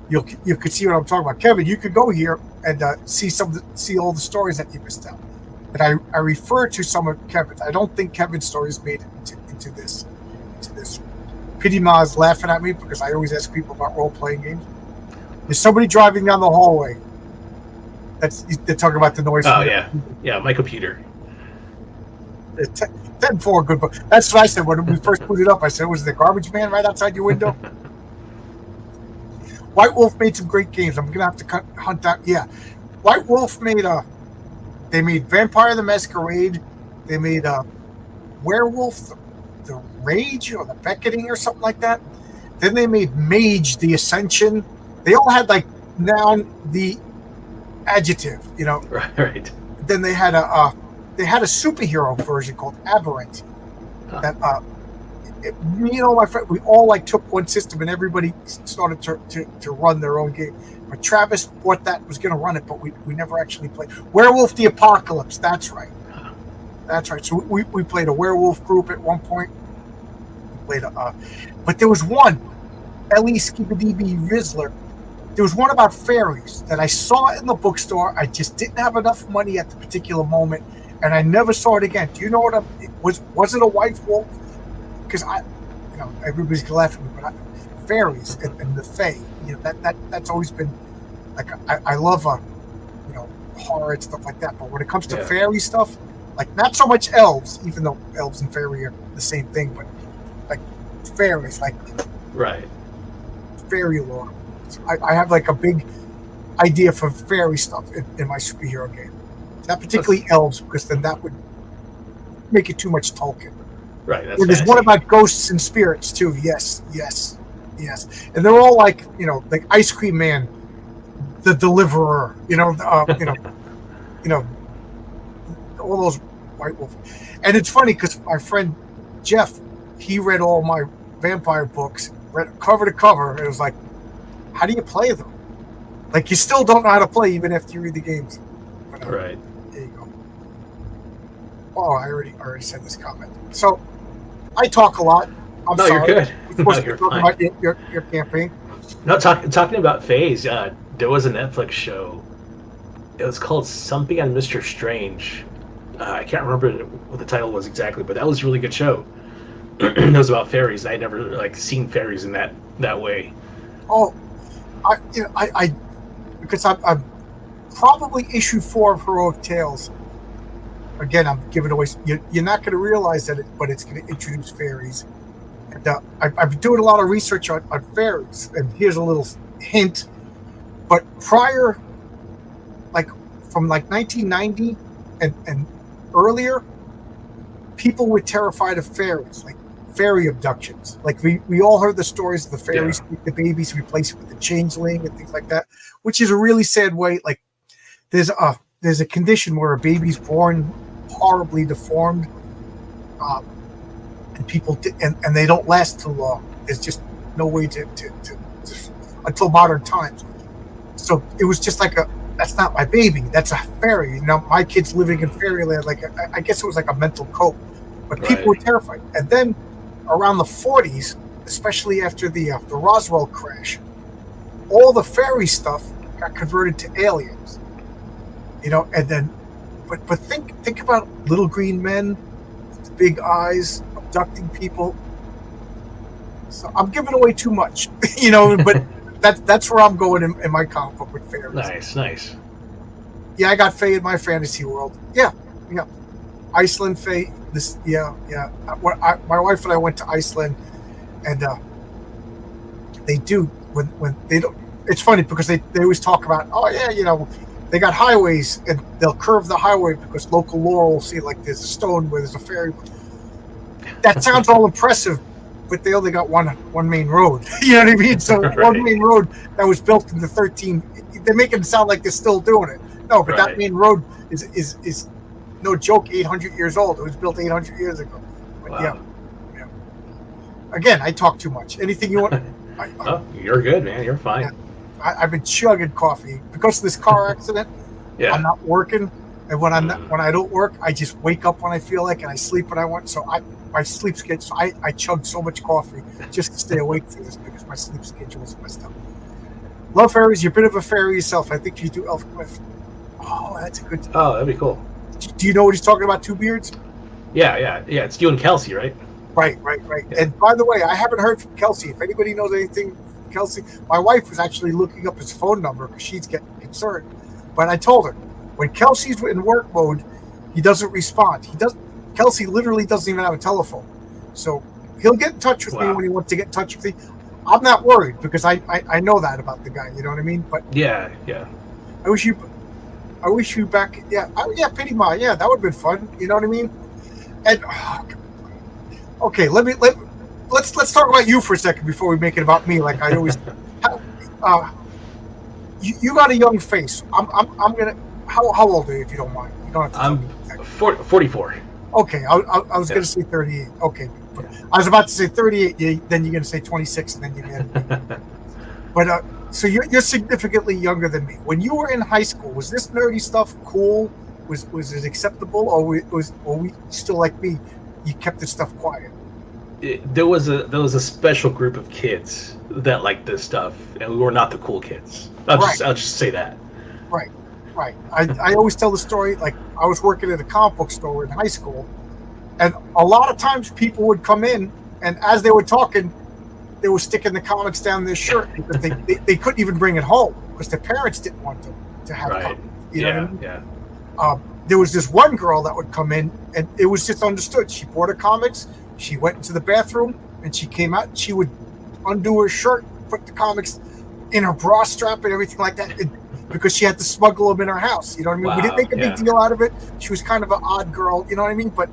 you could see what I'm talking about. Kevin, you could go here and see all the stories that you missed out. And I refer to some of Kevin's. I don't think Kevin's stories made it into this. Pity Ma is laughing at me because I always ask people about role playing games. There's somebody driving down the hallway. They're talking about the noise. Oh yeah, my computer. 10-4, good book. That's what I said when we first put it up. I said, was the garbage man right outside your window? White Wolf made some great games. I'm gonna have to hunt that. Yeah, White Wolf they made Vampire the Masquerade. They made Werewolf the Rage or the Beckoning or something like that. Then they made Mage the Ascension. They all had like noun the adjective, you know. Right. Then they had a superhero version called Aberrant. That me and all my friends, we all like took one system and everybody started to run their own game. But Travis bought that, was going to run it, but we never actually played. Werewolf the Apocalypse, that's right. That's right. So we played a werewolf group at one point. We played but there was one, Ellie Skibidee Rizzler. There was one about fairies that I saw in the bookstore. I just didn't have enough money at the particular moment, and I never saw it again. Do you know what was it a white wolf? Because everybody's gonna laugh at me, but fairies and the fae, that's always been like I love horror and stuff like that. But when it comes to fairy stuff, like not so much elves, even though elves and fairy are the same thing, but like fairies, like fairy lore. So I have like a big idea for fairy stuff in my superhero game. Not particularly elves, because then that would make it too much Tolkien. Right. That's there's one about ghosts and spirits too. Yes. And they're all like like Ice Cream Man, the Deliverer. All those White Wolf. And it's funny because my friend Jeff, he read all my vampire books, read cover to cover, and it was like, how do you play them? Like, you still don't know how to play even after you read the games. But, right. There you go. Oh, I already said this comment. So, I talk a lot. I'm sorry. You're good. We're supposed to be talking about your campaign. No, talking about phase. There was a Netflix show. It was called Something on Mr. Strange. I can't remember what the title was exactly, but that was a really good show. It was about fairies. I had never seen fairies in that way. Oh, I because I'm probably issue 4 of Heroic Tales. Again, I'm giving away. You're not going to realize that, but it's going to introduce fairies. And I've been doing a lot of research on fairies, and here's a little hint. But prior, from 1990 and earlier, people were terrified of fairies, like fairy abductions. Like we all heard the stories of the fairies, the babies replaced with the changeling and things like that, which is a really sad way. Like there's a condition where a baby's born horribly deformed, and people and they don't last too long. There's just no way to until modern times. So it was just like that's not my baby. That's a fairy. My kid's living in fairyland. Like I guess it was like a mental cope, but people were terrified. And then around the 40s, especially after the Roswell crash, all the fairy stuff got converted to aliens. And then, but think about little green men with big eyes abducting people. So I'm giving away too much, but. That's where I'm going in my comic book with fairies. Nice. Yeah, I got Fae in my fantasy world. Yeah. Iceland, Faye. This, yeah. My wife and I went to Iceland, and they do when they don't. It's funny because they always talk about, oh yeah, they got highways and they'll curve the highway because local law will see like there's a stone where there's a ferry. That sounds all impressive, but they only got one main road. You know what I mean? So Right. one main road that was built in the 13. They're making it sound like they're still doing it. No, but that main road is no joke, 800 years old. It was built 800 years ago. But Wow. yeah. Again, I talk too much. Anything you want? Oh, you're good, man. You're fine. Yeah. I've been chugging coffee because of this car accident. Yeah. I'm not working, and when I don't work, I just wake up when I feel like, and I sleep when I want. So my sleep schedule. So I chug so much coffee just to stay awake for this because my sleep schedule is messed up. Love fairies. You're a bit of a fairy yourself. I think you do Elf Cliff. Oh, that's a good. Oh, that'd be cool. Do you know what he's talking about? Two Beards. Yeah. It's you and Kelsey, right? Right. Yeah. And by the way, I haven't heard from Kelsey. If anybody knows anything, Kelsey, my wife was actually looking up his phone number because she's getting concerned. But I told her when Kelsey's in work mode, he doesn't respond. Kelsey literally doesn't even have a telephone, so he'll get in touch with me when he wants to get in touch with me. I'm not worried because I know that about the guy. You know what I mean? But Yeah. I wish you back. Yeah, Pity Ma. Yeah, that would have been fun. You know what I mean? And okay, let's talk about you for a second before we make it about me. Like I always. You got a young face. I'm gonna. How old are you, if you don't mind? You don't have to. I'm 44. Okay, I was gonna say 38. Okay, I was about to say 38. Then you're gonna say 26, and then you get. But so you're significantly younger than me. When you were in high school, was this nerdy stuff cool? Was it acceptable, or we still like me? You kept this stuff quiet. There was a special group of kids that liked this stuff, and we were not the cool kids. I'll just say that. Right. I always tell the story, like I was working at a comic book store in high school, and a lot of times people would come in, and as they were talking, they were sticking the comics down their shirt because they couldn't even bring it home because their parents didn't want them to have comics. You know what I mean? There was this one girl that would come in, and it was just understood. She bought her comics, she went into the bathroom, and she came out, and she would undo her shirt, put the comics in her bra strap and everything like that, because she had to smuggle them in her house. You know what I mean? Wow, we didn't make a big deal out of it. She was kind of an odd girl, you know what I mean? But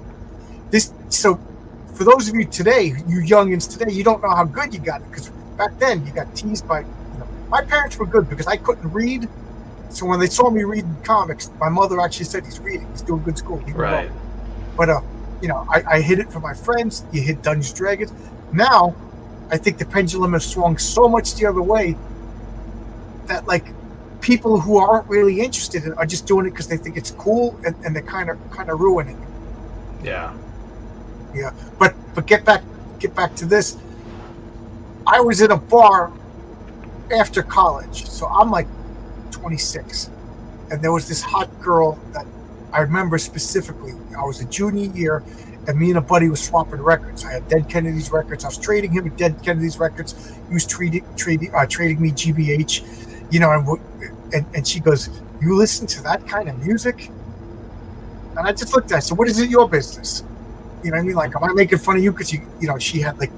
so for those of you today, you youngins today, you don't know how good you got it, because back then you got teased by, my parents were good because I couldn't read. So when they saw me reading comics, my mother actually said, he's reading, he's doing good school. Right. But I hid it from my friends. You hid Dungeons & Dragons. Now, I think the pendulum has swung so much the other way that like people who aren't really interested in it are just doing it because they think it's cool, and they're kind of ruining it. Yeah. But get back to this. I was in a bar after college, so I'm like 26, and there was this hot girl that I remember specifically. I was a junior year, and me and a buddy was swapping records. I had Dead Kennedy's records. I was trading him with Dead Kennedy's records. He was trading me GBH, and she goes, "You listen to that kind of music?" And I just looked at her. I said, "What is it your business?" You know what I mean? Like, am I making fun of you because she had like,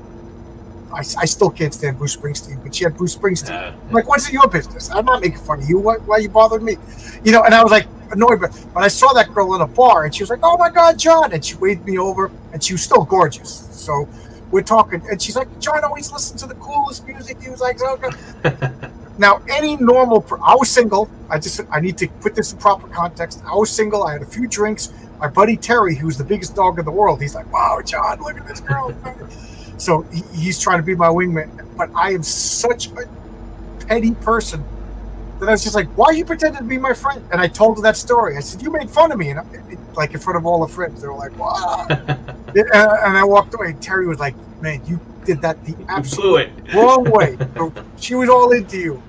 I still can't stand Bruce Springsteen, but she had Bruce Springsteen. I'm like, what's it your business? I'm not making fun of you. Why are you bothering me? And I was like annoyed, but I saw that girl in a bar, and she was like, "Oh my God, John!" And she waved me over, and she was still gorgeous. So we're talking, and she's like, "John always listens to the coolest music." He was like, "Okay." Now, any normal, I was single. I need to put this in proper context. I was single. I had a few drinks. My buddy Terry, who's the biggest dog in the world, he's like, "Wow, John, look at this girl." So he's trying to be my wingman. But I am such a petty person that I was just like, "Why are you pretending to be my friend?" And I told her that story. I said, "You made fun of me," and like in front of all the friends. They were like, "Wow." And I walked away. And Terry was like, "Man, you did that the absolute wrong way." So she was all into you.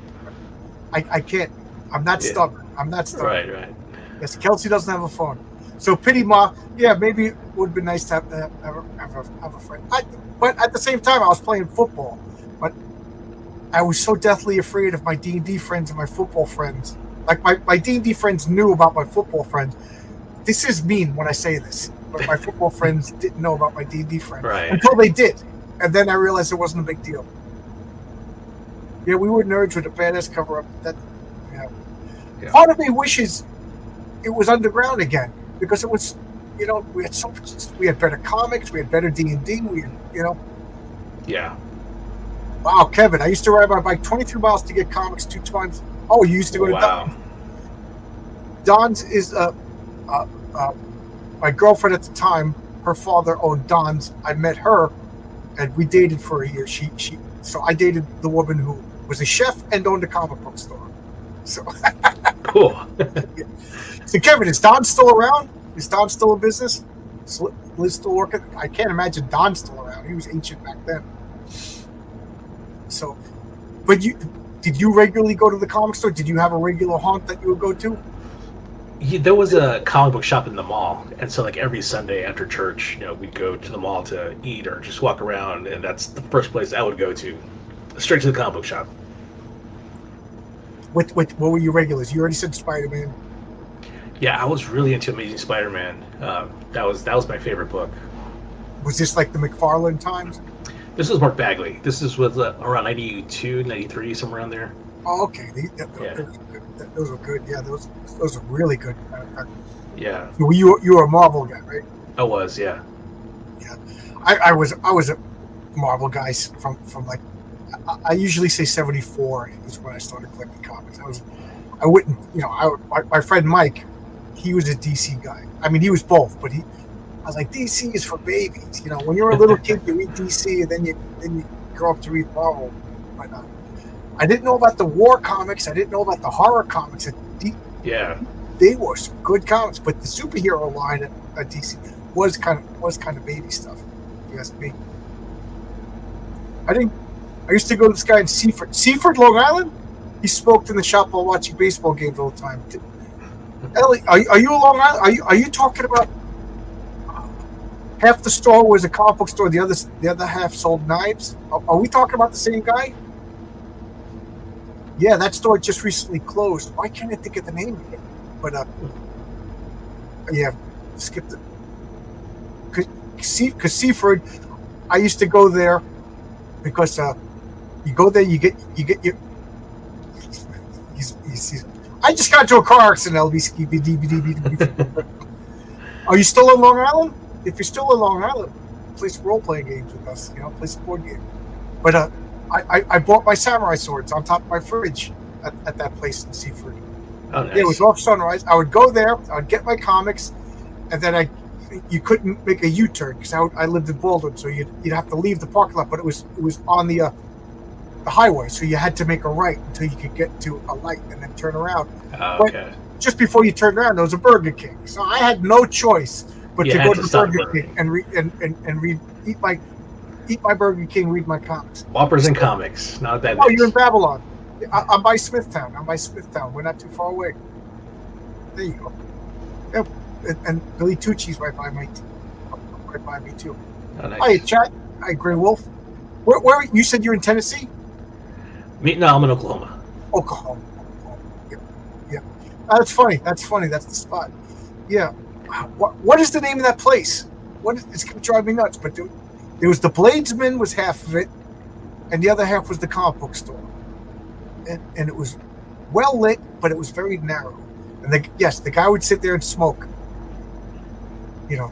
I can't. I'm not stubborn. I'm not stubborn. Right. Yes, Kelsey doesn't have a phone. So Pity Ma, yeah, maybe it would be nice to have a friend. But at the same time, I was playing football. But I was so deathly afraid of my D&D friends and my football friends. Like my D&D friends knew about my football friends. This is mean when I say this. but my football friends didn't know about my D&D friend Right. until they did, and then I realized it wasn't a big deal. Yeah, we were nerds with a badass cover up. That, yeah. Part of me wishes it was underground again, because it was, we had so much. We had better comics, we had better D&D. We had, Yeah. Wow, Kevin, I used to ride my bike 23 miles to get comics 2 times. Oh, you used to go to Don's. Don's is my girlfriend at the time. Her father owned Don's. I met her, and we dated for a year. So I dated the woman who was a chef and owned a comic book store. So cool. So Kevin, is Don still around? Is Don still in business? Is Liz still working? I can't imagine Don's still around. He was ancient back then. So, but did you regularly go to the comic store? Did you have a regular haunt that you would go to? There was a comic book shop in the mall, and so like every Sunday after church, we'd go to the mall to eat or just walk around, and that's the first place I would go to, straight to the comic book shop. What were your regulars? You already said Spider-Man. Yeah, I was really into Amazing Spider-Man. That was my favorite book. Was this like the McFarlane times? This was Mark Bagley. This was around 92, 93, somewhere around there. Oh, okay. Those were good. Yeah, those are really good. Yeah. You were a Marvel guy, right? I was, yeah. Yeah, I was a Marvel guy from like, I usually say 74 is when I started collecting comics. I wouldn't, my friend Mike, he was a DC guy. I mean, he was both, but I was like, DC is for babies. When you're a little kid, you read DC, and then you grow up to read Marvel. But I didn't know about the war comics. I didn't know about the horror comics. Yeah, they were some good comics, but the superhero line at DC was kind of baby stuff. If you ask me. I used to go to this guy in Seaford, Long Island. He smoked in the shop while watching baseball games all the time. Ellie, are you a Long Island? Are you talking about? Half the store was a comic book store. The other half sold knives. Are we talking about the same guy? Yeah, that store just recently closed. Why can't I think of the name of it? But yeah, skipped it. Because Seaford, I used to go there because you go there, you get your. I just got into a car accident. Are you still in Long Island? If you're still in Long Island, play some role-playing games with us. Play some board game. But I bought my samurai swords on top of my fridge at that place in Seaford. Oh, nice. Yeah, it was off Sunrise. I would go there. I would get my comics, and then you couldn't make a U-turn because I lived in Baldwin, so you'd have to leave the parking lot. But it was on the highway, so you had to make a right until you could get to a light and then turn around. Oh, okay. But just before you turned around, there was a Burger King, so I had no choice but to go to the Burger King and eat my Burger King, read my comics. Whoppers and comics, not a bad. Oh, you're in Babylon. I'm by Smithtown. We're not too far away. There you go. Yep. And Billy Tucci's right by me too. Oh, nice. Hi, chat. Hi, Gray Wolf. Where you said you're in Tennessee? No, I'm in Oklahoma. Oklahoma. Yeah. That's funny. That's the spot. Yeah. What is the name of that place? It's going to drive me nuts. But there was the Bladesman was half of it, and the other half was the comic book store. And it was well lit, but it was very narrow. And the guy would sit there and smoke. Yeah.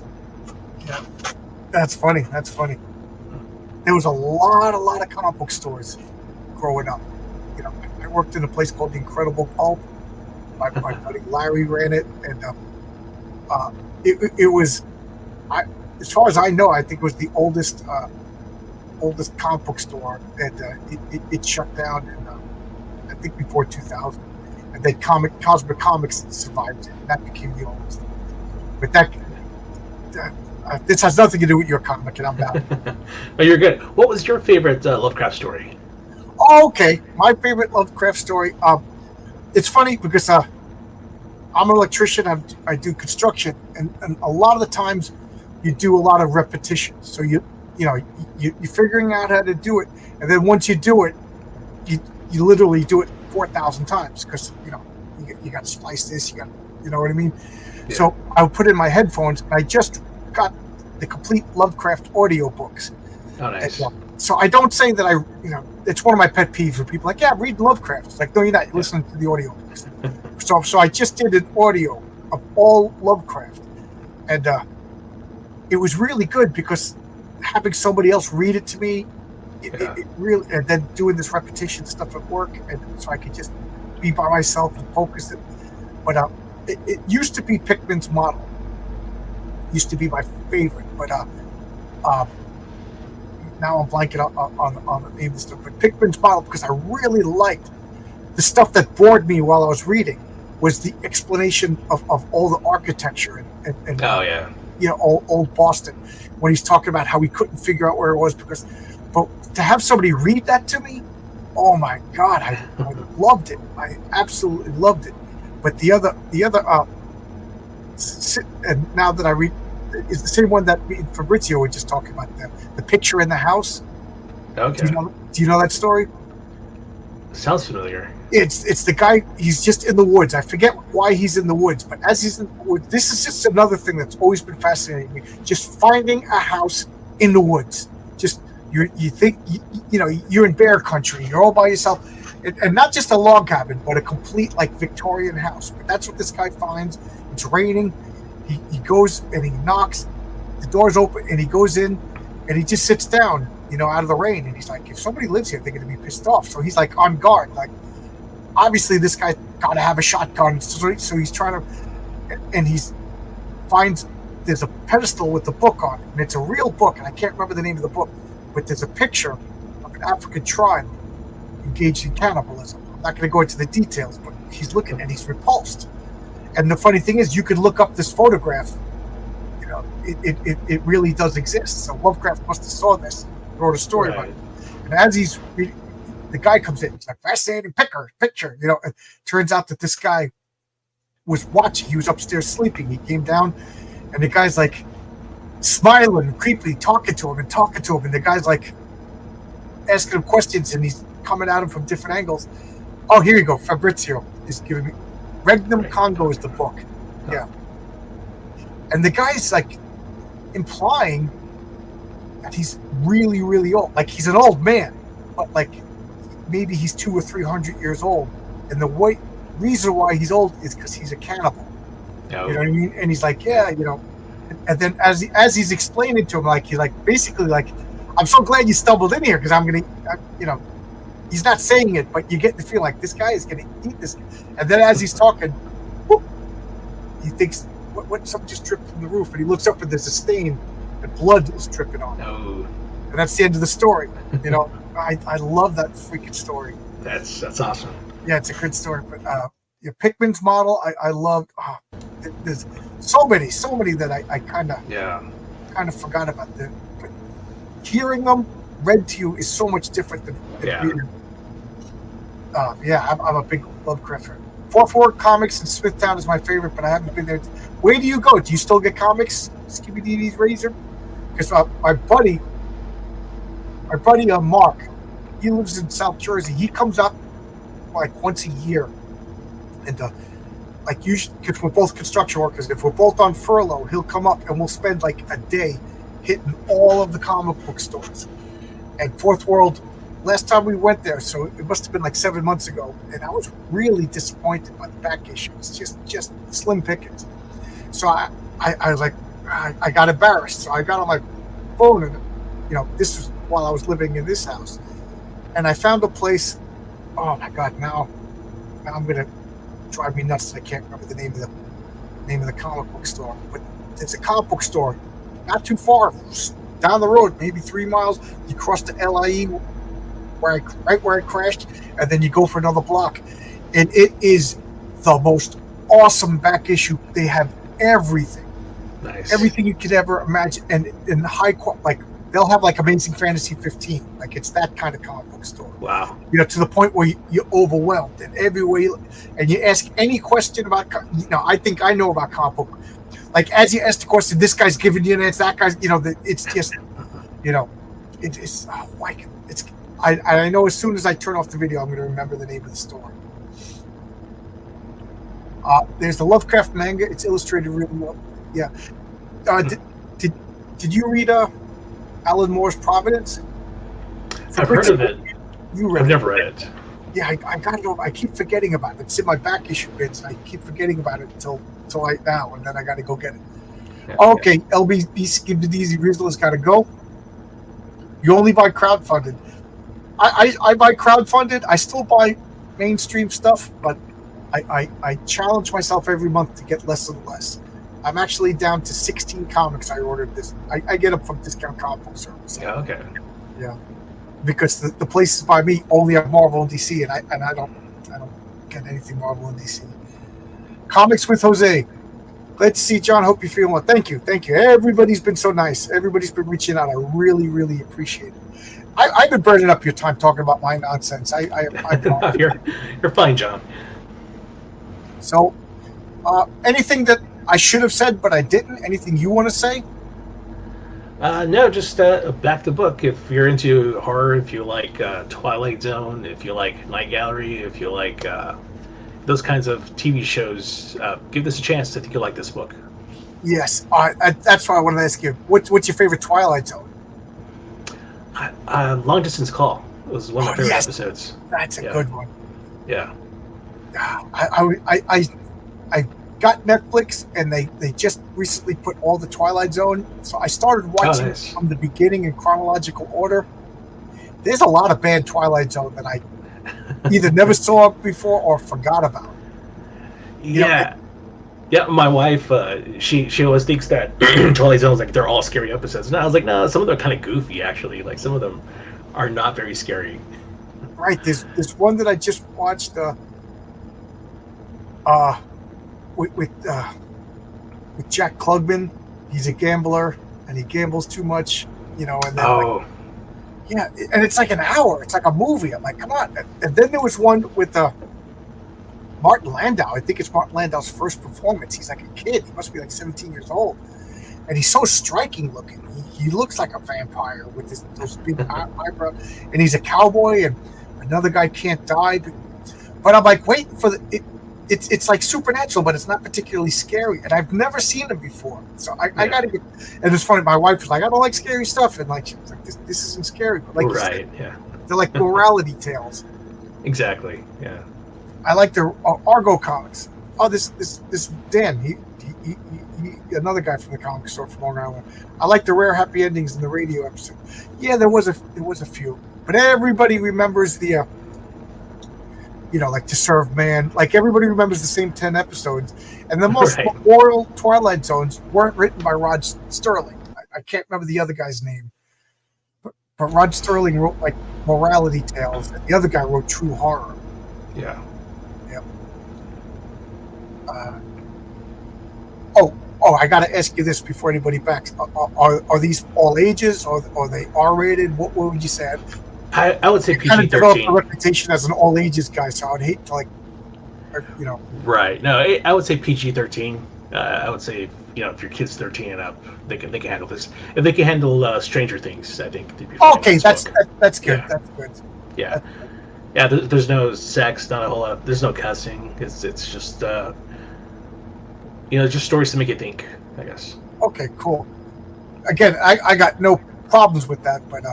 That's funny. There was a lot of comic book stores growing up. I worked in a place called the Incredible Pulp. My buddy Larry ran it, and it was, as far as I know, I think it was the oldest comic book store, and it shut down in I think before 2000, and then Cosmic Comics survived it. That became the oldest. But this has nothing to do with your comic, and I'm bad. Oh, you're good. What was your favorite Lovecraft story? Oh, okay, my favorite Lovecraft story. It's funny because I'm an electrician. I do construction, and a lot of the times you do a lot of repetition. So you're figuring out how to do it, and then once you do it, you literally do it 4,000 times because you got to splice this. You know what I mean? Yeah. So I would put in my headphones, and I just got the complete Lovecraft audio books. Oh, nice. So I don't say that it's one of my pet peeves when people are like, yeah, read Lovecraft. It's like, no, you're not. You're listening to the audio books. So I just did an audio of all Lovecraft, and it was really good because having somebody else read it to me, it really, and then doing this repetition stuff at work, and so I could just be by myself and focus it. But it used to be Pickman's Model. Used to be my favorite, but now I'm blanking on the name of the stuff. But Pickman's Model, because I really liked the stuff that bored me while I was reading, was the explanation of all the architecture and old Boston, when he's talking about how he couldn't figure out where it was but to have somebody read that to me, oh my God, I loved it. I absolutely loved it. But the other and now that I read, is the same one that Fabrizio was just talking about, the picture in the house. Okay. Do you know that story? Sounds familiar. It's the guy, he's just in the woods. I forget why he's in the woods, but as he's in the woods, this is just another thing that's always been fascinating me. Just finding a house in the woods. Just you think you're in bear country, you're all by yourself, and not just a log cabin, but a complete like Victorian house. But that's what this guy finds. It's raining. He goes and he knocks, the door's open, and he goes in and he just sits down, out of the rain, and he's like, if somebody lives here, they're gonna be pissed off. So he's like on guard. Like, obviously this guy gotta have a shotgun, so he's trying to, and finds there's a pedestal with the book on it, and it's a real book, and I can't remember the name of the book, but there's a picture of an African tribe engaged in cannibalism. I'm not gonna go into the details, but he's looking and he's repulsed. And the funny thing is, you could look up this photograph. It really does exist. So Lovecraft must have saw this, wrote a story about it. And as he's reading, the guy comes in. He's like, fascinating picture. It turns out that this guy was watching. He was upstairs sleeping. He came down, and the guy's like smiling, creepily talking to him. And the guy's like asking him questions, and he's coming at him from different angles. Oh, here you go. Fabrizio is giving me. Regnum Congo is the book. Yeah. And the guy's like implying that he's really, really old. Like, he's an old man, but like maybe he's 200 or 300 years old. And the reason why he's old is because he's a cannibal. Oh. You know what I mean? And he's like, yeah, and then as he's explaining to him, like, he's like, basically like, I'm so glad you stumbled in here because I'm going to, he's not saying it, but you get the feel like this guy is going to eat this. And then as he's talking, whoop, he thinks, what? Something just dripped from the roof. And he looks up and there's a stain and blood is dripping on it. Oh. And that's the end of the story. I love that freaking story. That's awesome. Yeah, it's a good story. But Pickman's Model, I loved. There's so many that I kind of forgot about. But hearing them read to you is so much different than reading. I'm a big Lovecraft fan. Fourth Ward Comics in Smithtown is my favorite, but I haven't been there. Where do you go? Do you still get comics? Skibby DD's Razor? Because my buddy Mark, he lives in South Jersey. He comes up like once a year, and like usually, because we're both construction workers, if we're both on furlough, he'll come up and we'll spend like a day hitting all of the comic book stores. And Fourth World, last time we went there, so it must have been like 7 months ago, and I was really disappointed by the back issue. It's just slim pickings. So I was like, I got embarrassed. So I got on my phone, and this was while I was living in this house, and I found a place. Oh my God! Now I'm gonna drive me nuts. I can't remember the name of the comic book store, but it's a comic book store, not too far down the road, maybe 3 miles. You cross the LIE right where I crashed, and then you go for another block, and it is the most awesome back issue. They have everything, everything you could ever imagine, and in high quality. Like, they'll have like Amazing Fantasy 15, like it's that kind of comic book store. Wow, to the point where you're overwhelmed, and everywhere and you ask any question about, I think I know about comic book. Like, as you ask the question, this guy's giving you an answer, that guy's, it's just, it is. Oh, why? I know as soon as I turn off the video, I'm going to remember the name of the store. There's the Lovecraft manga. It's illustrated really well. Yeah. Did Did you read Alan Moore's Providence? I've heard of it. You read I've it. never read it. Yeah, I got it. I keep forgetting about it. It's in my back issue bins. I keep forgetting about it until right now, and then I got to go get it. Yeah, okay, yeah. LBB Give the Easy Grizzly's got to go. You only buy crowdfunded. I buy crowdfunded. I still buy mainstream stuff, but I challenge myself every month to get less and less. I'm actually down to 16 comics I ordered this. I get them from Discount Comic Book Service. Yeah, okay. Yeah. Because the places by me only have Marvel and DC, and I don't get anything Marvel and DC. Comics with Jose. Glad to see you, John. Hope you're feeling well. Thank you. Everybody's been so nice. Everybody's been reaching out. I really, really appreciate it. I've been burning up your time talking about my nonsense. You're fine, John. So, anything that I should have said but I didn't? Anything you want to say? No, just back the book. If you're into horror, if you like Twilight Zone, if you like Night Gallery, if you like those kinds of TV shows, give this a chance. I think you'll like this book. Yes, that's what I wanted to ask you. What's your favorite Twilight Zone? Long Distance Call was one of my favorite episodes. That's a good one. Yeah. I got Netflix, and they just recently put all the Twilight Zone. So I started watching it from the beginning in chronological order. There's a lot of bad Twilight Zone that I either never saw before or forgot about. Yeah. My wife, she always thinks that Twilight Zone is like they're all scary episodes. And I was like, no, some of them are kind of goofy, actually. Like some of them are not very scary. Right. There's one that I just watched. With Jack Klugman. He's a gambler and he gambles too much, and then and it's like an hour. It's like a movie. I'm like, come on. And then there was one with Martin Landau. I think it's Martin Landau's first performance. He's like a kid. He must be like 17 years old, and he's so striking looking. He looks like a vampire with those big eyebrows, and he's a cowboy, and another guy can't die. But I'm like, wait for the. It's like supernatural, but it's not particularly scary, and I've never seen it before. So I got to get. And it's funny. My wife was like, "I don't like scary stuff," and like, she's like, "This isn't scary." But like, right? Yeah. They're like morality tales. Exactly. Yeah. I like the Argo comics. Oh, this Dan. He another guy from the comic store from Long Island. I like the rare happy endings in the radio episode. Yeah, there was a few, but everybody remembers the. Like To Serve Man. Like everybody remembers the same 10 episodes. And the most memorable Twilight Zones weren't written by Rod Sterling. I can't remember the other guy's name. But Rod Sterling wrote like morality tales, and the other guy wrote true horror. Yeah. Yep. I got to ask you this before anybody backs. Are these all ages? Or are they R-rated? What would you say? I would say PG-13. Kind of developed a reputation as an all ages guy, so I'd hate to Right. No, I would say PG-13. I would say if your kid's 13 and up, they can handle this. If they can handle Stranger Things, I think they'd be fine. Okay, that's good. Yeah. That's good. Yeah. Yeah. There's no sex, not a whole lot. There's no cussing. It's just just stories to make you think, I guess. Okay, cool. Again, I got no problems with that, but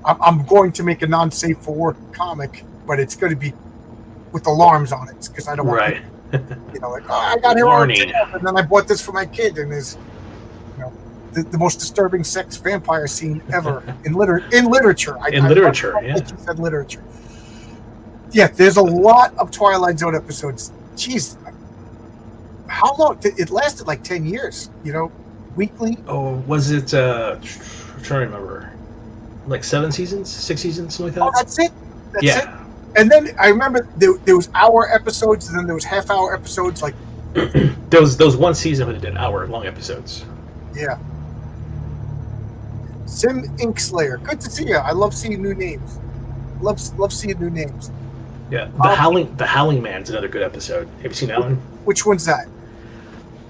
I'm going to make a non-safe for work comic, but it's going to be with alarms on it because I don't want I got here on and then I bought this for my kid, and there's the most disturbing sex vampire scene ever in literature. You said literature. Yeah, there's a lot of Twilight Zone episodes. Jeez, how long? It lasted like 10 years. Weekly. Oh, was it? I'm trying to remember. Like 6 seasons, something like that. Oh, that's it. That's it. And then I remember there was hour episodes, and then there was half-hour episodes. Like there was one season where they did hour-long episodes. Yeah. Sim Inkslayer, good to see you. I love seeing new names. Love seeing new names. Yeah, the Howling Man's another good episode. Have you seen that one? Which one's that?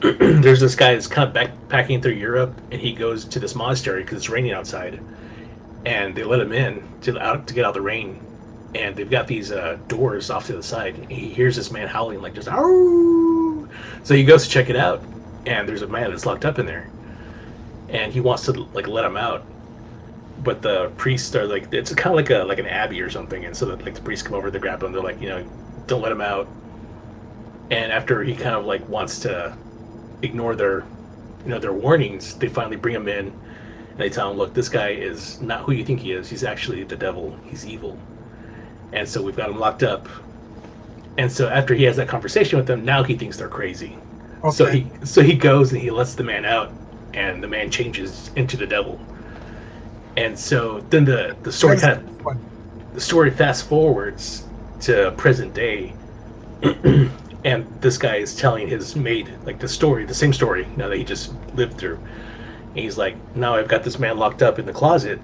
There's this guy that's kind of backpacking through Europe, and he goes to this monastery because it's raining outside. And they let him in to get out of the rain, and they've got these doors off to the side. And he hears this man howling like just "Ow!" So he goes to check it out, and there's a man that's locked up in there. and he wants to like let him out, but the priests are like, it's kind of like an abbey or something, and so that, like, the priests come over, they grab him, they're like, don't let him out. And after he kind of like wants to ignore their warnings, they finally bring him in, and they tell him, look, this guy is not who you think he is. He's actually the devil. He's evil. And so we've got him locked up. And so after he has that conversation with them, now he thinks they're crazy. Okay. So he goes and he lets the man out, and the man changes into the devil. And so then the story fast forwards to present day, and this guy is telling his mate like the same story now that he just lived through. And he's like, now I've got this man locked up in the closet.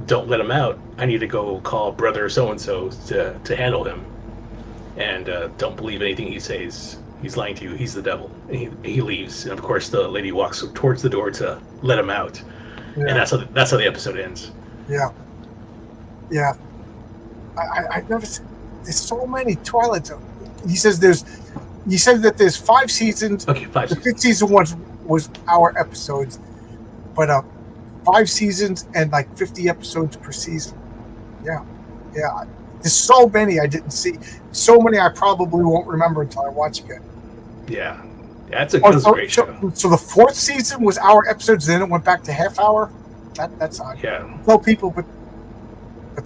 Don't let him out. I need to go call brother so-and-so to handle him. And don't believe anything he says. He's lying to you. He's the devil. And he leaves. And of course, the lady walks towards the door to let him out. Yeah. And that's how the episode ends. Yeah. Yeah. I've never seen. There's so many Twilight Zone. He said that there's 5 seasons. Okay, 5 seasons. The 5th season was our episodes, but 5 seasons and like 50 episodes per season. Yeah. There's so many I didn't see. So many I probably won't remember until I watch again. Yeah, that's a great show. So the 4th season was our episodes, then it went back to half hour. That's odd. Yeah. Tell people, but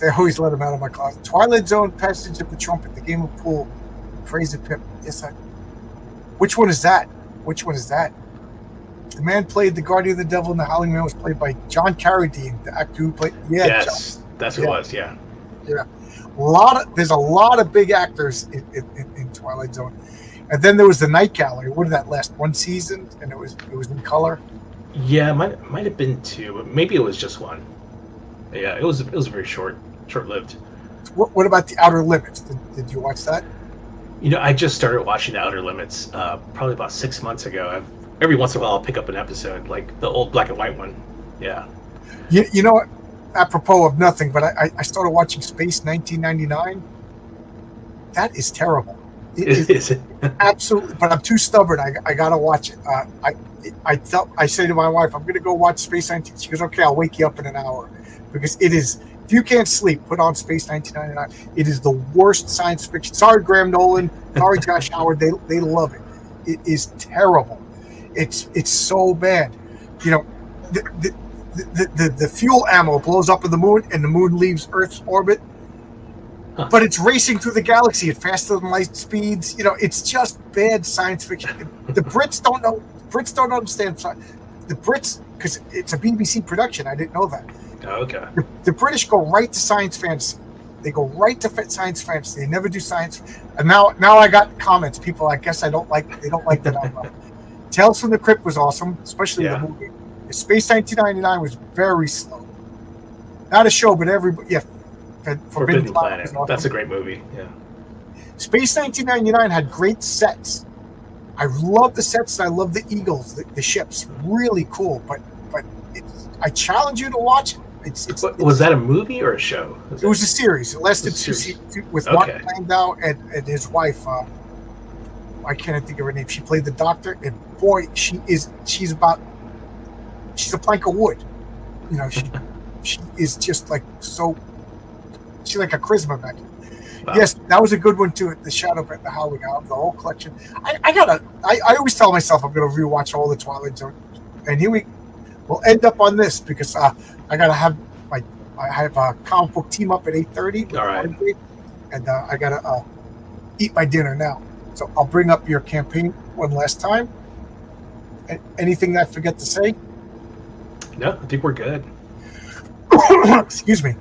they always let them out of my closet. Twilight Zone, Passage of the Trumpet, The Game of Pool, Praise of Pip. Yes, which one is that? The man played the guardian of the devil, and the Howling Man was played by John Carradine, the actor who played. Yeah, yes, that's who it was. Yeah. There's a lot of big actors in Twilight Zone, and then there was the Night Gallery. What did that last? 1 season, and it was in color. Yeah, might have been 2, but maybe it was just 1. Yeah, it was very short-lived. What about The Outer Limits? Did you watch that? I just started watching The Outer Limits probably about 6 months ago. Every once in a while, I'll pick up an episode, like the old black and white one. Yeah. You know what? Apropos of nothing, but I started watching Space 1999. That is terrible. It is absolutely. But I'm too stubborn. I gotta watch it. I say to my wife, I'm gonna go watch Space 19. She goes, okay, I'll wake you up in an hour, because it is. If you can't sleep, put on Space 1999. It is the worst science fiction. Sorry, Graham Nolan. Sorry, Josh Howard. They love it. It is terrible. It's so bad. The fuel ammo blows up in the moon, and the moon leaves Earth's orbit. Huh. But it's racing through the galaxy at faster than light speeds. It's just bad science fiction. The Brits don't know. Brits don't understand the Brits, because it's a BBC production. I didn't know that. Oh, okay. The British go right to science fantasy. They go right to science fantasy. They never do science. And now I got comments. People, I guess they don't like that. Tales from the Crypt was awesome, especially the movie. Space 1999 was very slow. Not a show, but everybody. Yeah. Forbidden Planet. Awesome. That's a great movie. Yeah. Space 1999 had great sets. I love the sets. And I love the Eagles, the ships. Really cool. But I challenge you to watch it. Was that a movie or a show? It was a series. It lasted 2 seasons with Mark Landau and his wife. I can't think of her name. She played the doctor, and boy, she's a plank of wood. She is just like so. She's like a charisma back. Wow. Yes, that was a good one too. The Shadow at the Howling Out, the whole collection. I always tell myself I'm gonna rewatch all the Twilight Zone, and here we'll end up on this, because I have a comic book team up at 8:30. All right. And I gotta eat my dinner now. So I'll bring up your campaign one last time. Anything I forget to say? No, I think we're good. Excuse me.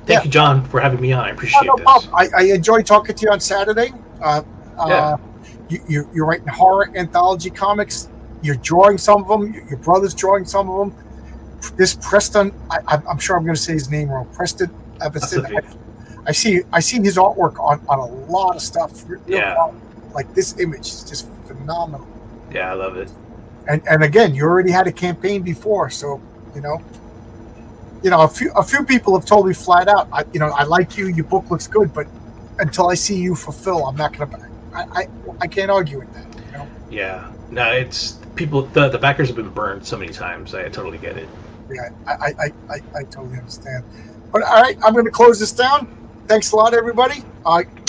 Thank you, John, for having me on. I appreciate this. Problem. I enjoyed talking to you on Saturday. You're writing horror anthology comics. You're drawing some of them. Your brother's drawing some of them. This Preston, I'm sure I'm going to say his name wrong. Preston Evanston. I seen his artwork on a lot of stuff. Like this image is just phenomenal. Yeah, I love it. And again, you already had a campaign before, so a few people have told me flat out, I like you. Your book looks good, but until I see you fulfill, I'm not gonna. I can't argue with that. Yeah, no, people, the backers have been burned so many times. I totally get it. Yeah, I totally understand. But all right, I'm going to close this down. Thanks a lot, everybody.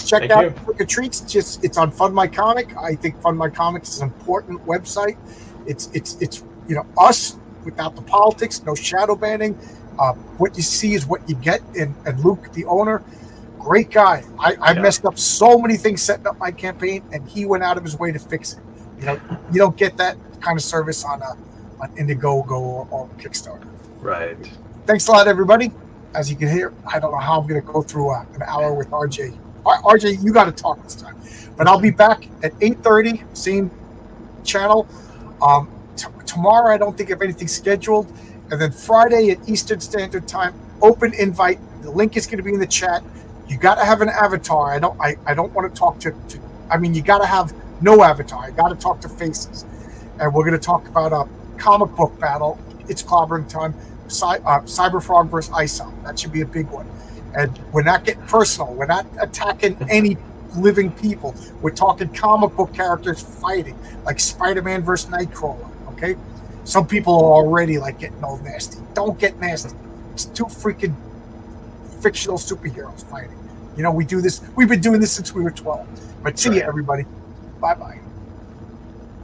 Check out Trick or Treats. It's on Fund My Comic. I think Fund My Comics is an important website. It's us without the politics, no shadow banning. What you see is what you get. And Luke, the owner, great guy. I messed up so many things setting up my campaign, and he went out of his way to fix it. You don't get that kind of service on Indiegogo or Kickstarter. Right. Thanks a lot, everybody. As you can hear, I don't know how I'm going to go through an hour with RJ. RJ, you got to talk this time. But I'll be back at 8:30, same channel. Tomorrow, I don't think I have anything scheduled. And then Friday at Eastern Standard Time, open invite. The link is going to be in the chat. You got to have an avatar. I don't want to talk to you got to have no avatar. I got to talk to faces. And we're going to talk about a comic book battle. It's clobbering time. Cyberfrog versus ICYMI. That should be a big one. And we're not getting personal. We're not attacking any living people. We're talking comic book characters fighting, like Spider-Man versus Nightcrawler. Okay, some people are already like getting all nasty. Don't get nasty. It's two freaking fictional superheroes fighting. We do this. We've been doing this since we were 12. But see you, everybody. Bye bye.